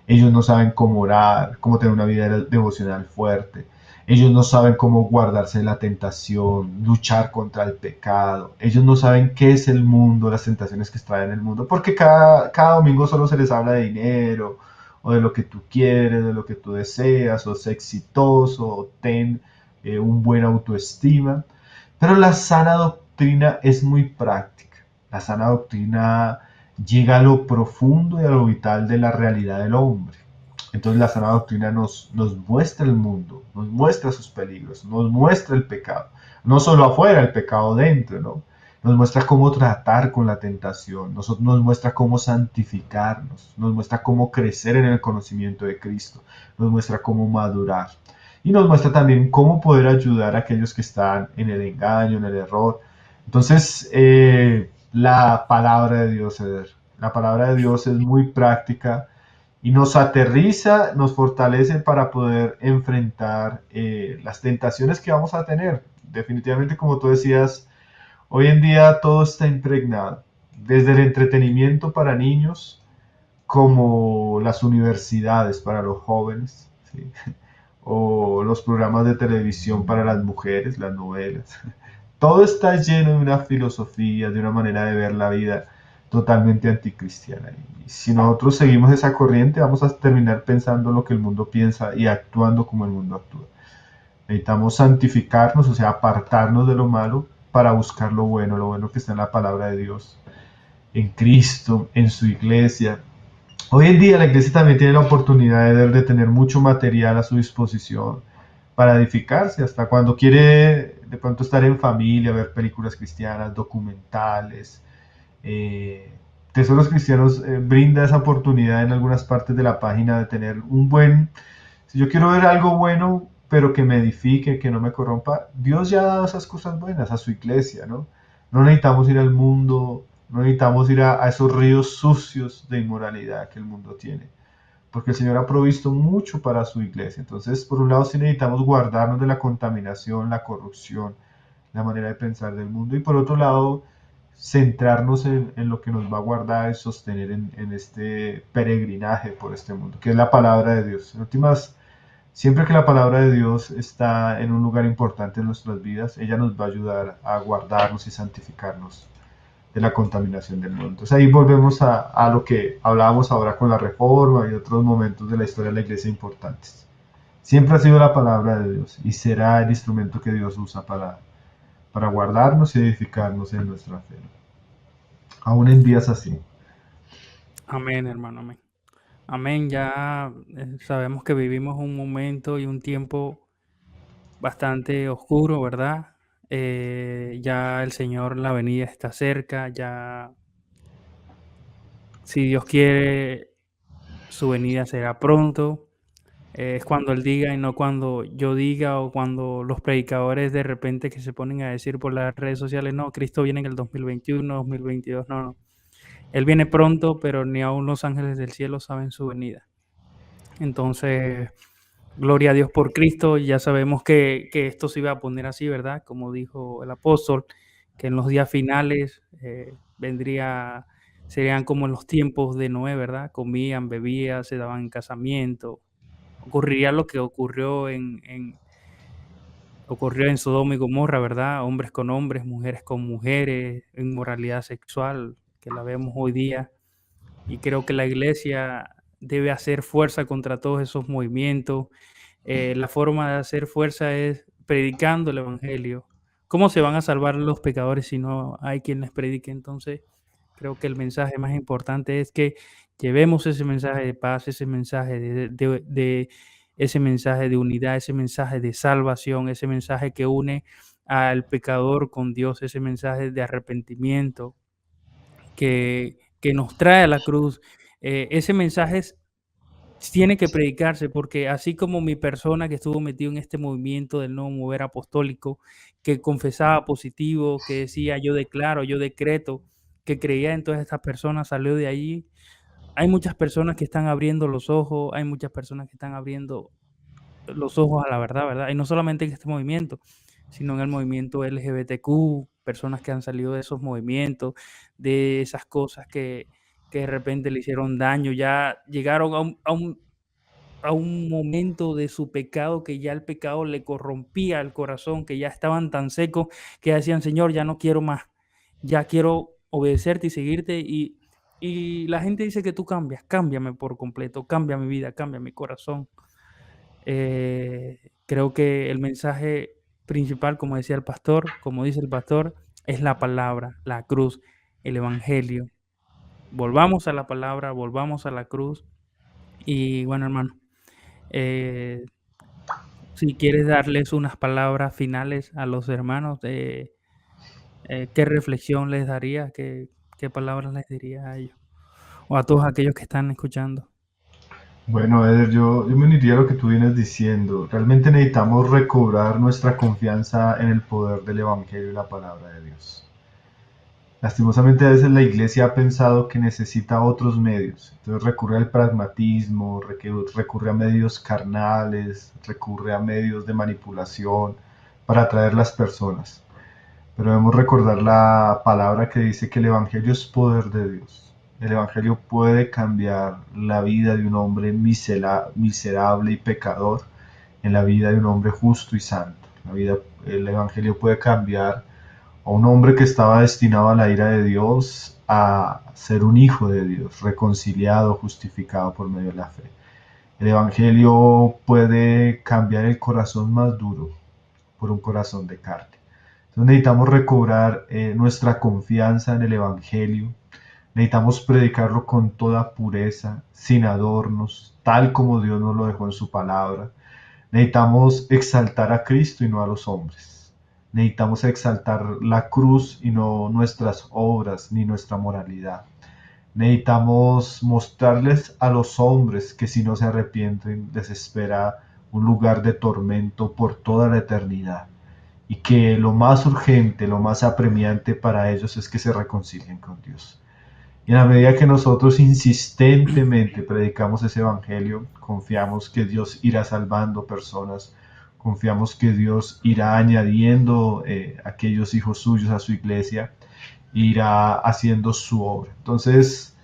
ellos no saben cómo orar, cómo tener una vida devocional fuerte, ellos no saben cómo guardarse de la tentación, luchar contra el pecado, ellos no saben qué es el mundo, las tentaciones que traen el mundo, porque cada domingo solo se les habla de dinero, o de lo que tú quieres, de lo que tú deseas, o sé exitoso, o ten un buen autoestima. Pero la sana doctrina es muy práctica. La sana doctrina llega a lo profundo y a lo vital de la realidad del hombre. Entonces la sana doctrina nos muestra el mundo, nos muestra sus peligros, nos muestra el pecado. No solo afuera, el pecado dentro, ¿no? Nos muestra cómo tratar con la tentación, nos muestra cómo santificarnos, nos muestra cómo crecer en el conocimiento de Cristo, nos muestra cómo madurar. Y nos muestra también cómo poder ayudar a aquellos que están en el engaño, en el error. Entonces, la palabra de Dios, Eder, la palabra de Dios es muy práctica y nos aterriza, nos fortalece para poder enfrentar las tentaciones que vamos a tener. Definitivamente, como tú decías, hoy en día todo está impregnado, desde el entretenimiento para niños como las universidades para los jóvenes, ¿sí? O los programas de televisión para las mujeres, las novelas. Todo está lleno de una filosofía, de una manera de ver la vida totalmente anticristiana. Y si nosotros seguimos esa corriente, vamos a terminar pensando lo que el mundo piensa y actuando como el mundo actúa. Necesitamos santificarnos, o sea, apartarnos de lo malo para buscar lo bueno que está en la palabra de Dios, en Cristo, en su iglesia. Hoy en día la iglesia también tiene la oportunidad de tener mucho material a su disposición para edificarse, hasta cuando quiere de pronto estar en familia, ver películas cristianas, documentales. Eh, Tesoros Cristianos brinda esa oportunidad en algunas partes de la página de tener un buen, si yo quiero ver algo bueno, pero que me edifique, que no me corrompa, Dios ya ha dado esas cosas buenas a su iglesia, ¿no? No necesitamos ir al mundo, no necesitamos ir a esos ríos sucios de inmoralidad que el mundo tiene, porque el Señor ha provisto mucho para su iglesia. Entonces, por un lado, sí necesitamos guardarnos de la contaminación, la corrupción, la manera de pensar del mundo, y por otro lado, centrarnos en lo que nos va a guardar y sostener en este peregrinaje por este mundo, que es la palabra de Dios. En últimas, siempre que la palabra de Dios está en un lugar importante en nuestras vidas, ella nos va a ayudar a guardarnos y santificarnos de la contaminación del mundo. Entonces ahí volvemos a lo que hablábamos ahora con la reforma y otros momentos de la historia de la iglesia importantes. Siempre ha sido la palabra de Dios y será el instrumento que Dios usa para guardarnos y edificarnos en nuestra fe. Aún en días así. Amén, hermano, amén. Amén, ya sabemos que vivimos un momento y un tiempo bastante oscuro, ¿verdad? Ya el Señor, la venida está cerca, ya, si Dios quiere, su venida será pronto. Es cuando Él diga y no cuando yo diga o cuando los predicadores de repente que se ponen a decir por las redes sociales, no, Cristo viene en el 2021, 2022, no, no. Él viene pronto, pero ni aún los ángeles del cielo saben su venida. Entonces, gloria a Dios por Cristo. Ya sabemos que esto se iba a poner así, ¿verdad? Como dijo el apóstol, que en los días finales serían como en los tiempos de Noé, ¿verdad? Comían, bebían, se daban en casamiento. Ocurriría lo que ocurrió en Sodoma y Gomorra, ¿verdad? Hombres con hombres, mujeres con mujeres, inmoralidad sexual, que la vemos hoy día. Y creo que la iglesia debe hacer fuerza contra todos esos movimientos. La forma de hacer fuerza es predicando el evangelio. ¿Cómo se van a salvar los pecadores si no hay quien les predique? Entonces, creo que el mensaje más importante es que llevemos ese mensaje de paz, ese mensaje ese mensaje de unidad, ese mensaje de salvación, ese mensaje que une al pecador con Dios, ese mensaje de arrepentimiento que nos trae a la cruz. Ese mensaje tiene que predicarse, porque así como mi persona que estuvo metido en este movimiento del nuevo mover apostólico, que confesaba positivo, que decía yo declaro, yo decreto, que creía en todas estas personas, salió de allí. Hay muchas personas que están abriendo los ojos, hay muchas personas que están abriendo los ojos a la verdad, ¿verdad? Y no solamente en este movimiento, sino en el movimiento LGBTQ, personas que han salido de esos movimientos, de esas cosas que de repente le hicieron daño, ya llegaron a un momento de su pecado que ya el pecado le corrompía el corazón, que ya estaban tan secos que decían, Señor, ya no quiero más, ya quiero obedecerte y seguirte. Y la gente dice que tú cambias, cámbiame por completo, cambia mi vida, cambia mi corazón. Creo que el mensaje principal, como decía el pastor, como dice el pastor, es la palabra, la cruz. el Evangelio. Volvamos a la palabra, volvamos a la cruz. Y bueno, hermano, eh, si quieres darles unas palabras finales a los hermanos, ¿qué reflexión les daría? ¿Qué palabras les diría a ellos? O a todos aquellos que están escuchando. Bueno, Eder, yo me uniría a lo que tú vienes diciendo. Realmente necesitamos recobrar nuestra confianza en el poder del Evangelio y la palabra de Dios. Lastimosamente a veces la iglesia ha pensado que necesita otros medios, entonces recurre al pragmatismo, recurre a medios carnales, recurre a medios de manipulación para atraer las personas. Pero debemos recordar la palabra que dice que el Evangelio es poder de Dios. El Evangelio puede cambiar la vida de un hombre miserable y pecador en la vida de un hombre justo y santo. El Evangelio puede cambiar a un hombre que estaba destinado a la ira de Dios a ser un hijo de Dios, reconciliado, justificado por medio de la fe. El Evangelio puede cambiar el corazón más duro por un corazón de carne. Entonces necesitamos recobrar nuestra confianza en el Evangelio. Necesitamos predicarlo con toda pureza, sin adornos, tal como Dios nos lo dejó en su palabra. Necesitamos exaltar a Cristo y no a los hombres. Necesitamos exaltar la cruz y no nuestras obras ni nuestra moralidad. Necesitamos mostrarles a los hombres que si no se arrepienten les espera un lugar de tormento por toda la eternidad y que lo más urgente, lo más apremiante para ellos es que se reconcilien con Dios. Y en la medida que nosotros insistentemente predicamos ese evangelio, confiamos que Dios irá salvando personas, confiamos que Dios irá añadiendo aquellos hijos suyos a su iglesia, irá haciendo su obra. Entonces,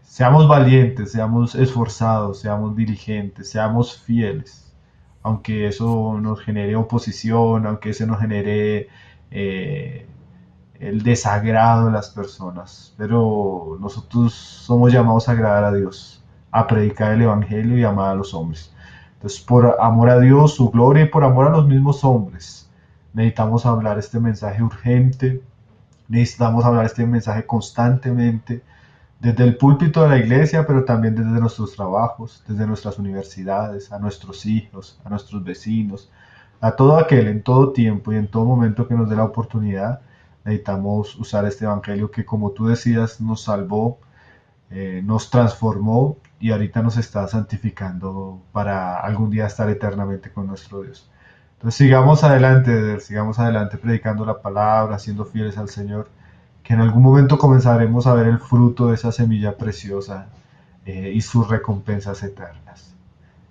seamos valientes, seamos esforzados, seamos diligentes, seamos fieles, aunque eso nos genere oposición, aunque eso nos genere el desagrado de las personas, pero nosotros somos llamados a agradar a Dios, a predicar el Evangelio y amar a los hombres. Entonces, por amor a Dios, su gloria y por amor a los mismos hombres, necesitamos hablar este mensaje urgente, necesitamos hablar este mensaje constantemente, desde el púlpito de la iglesia, pero también desde nuestros trabajos, desde nuestras universidades, a nuestros hijos, a nuestros vecinos, a todo aquel en todo tiempo y en todo momento que nos dé la oportunidad. Necesitamos usar este evangelio que, como tú decías, nos salvó, nos transformó y ahorita nos está santificando para algún día estar eternamente con nuestro Dios. Entonces sigamos adelante predicando la palabra, siendo fieles al Señor, que en algún momento comenzaremos a ver el fruto de esa semilla preciosa y sus recompensas eternas.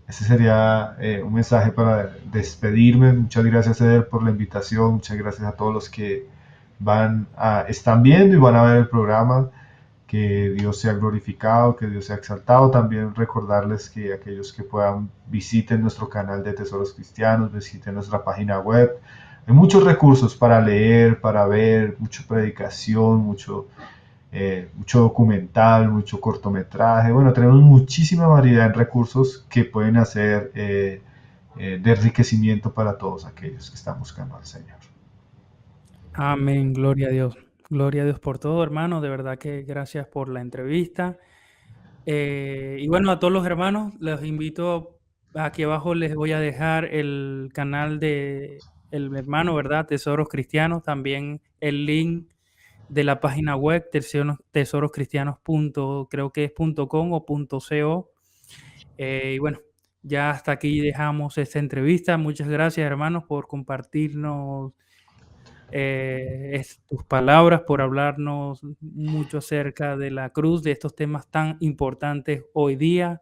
Ese sería un mensaje para despedirme. Muchas gracias, Eder, por la invitación. Muchas gracias a todos los que están viendo y van a ver el programa. Que Dios sea glorificado, que Dios sea exaltado. También recordarles que aquellos que puedan visiten nuestro canal de Tesoros Cristianos, visiten nuestra página web. Hay muchos recursos para leer, para ver, mucha predicación, mucho documental, mucho cortometraje. Bueno, tenemos muchísima variedad en recursos que pueden hacer de enriquecimiento para todos aquellos que están buscando al Señor. Amén, gloria a Dios. Gloria a Dios por todo, hermano. De verdad que gracias por la entrevista. Y bueno, a todos los hermanos, los invito, aquí abajo les voy a dejar el canal de el hermano, ¿verdad? Tesoros Cristianos, también el link de la página web tesoroscristianos. Creo que es .com o .co. Y bueno, ya hasta aquí dejamos esta entrevista. Muchas gracias, hermanos, por compartirnos tus palabras, por hablarnos mucho acerca de la cruz, de estos temas tan importantes hoy día.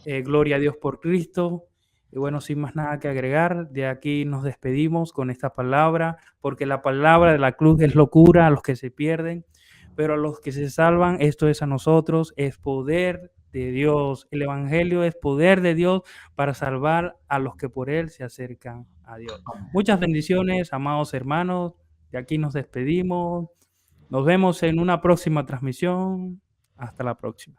Gloria a Dios por Cristo. Y bueno, sin más nada que agregar, de aquí nos despedimos con esta palabra, porque la palabra de la cruz es locura a los que se pierden, pero a los que se salvan, esto es a nosotros, es poder de Dios. El Evangelio es poder de Dios para salvar a los que por él se acercan a Dios. Muchas bendiciones, amados hermanos. De aquí nos despedimos. Nos vemos en una próxima transmisión. Hasta la próxima.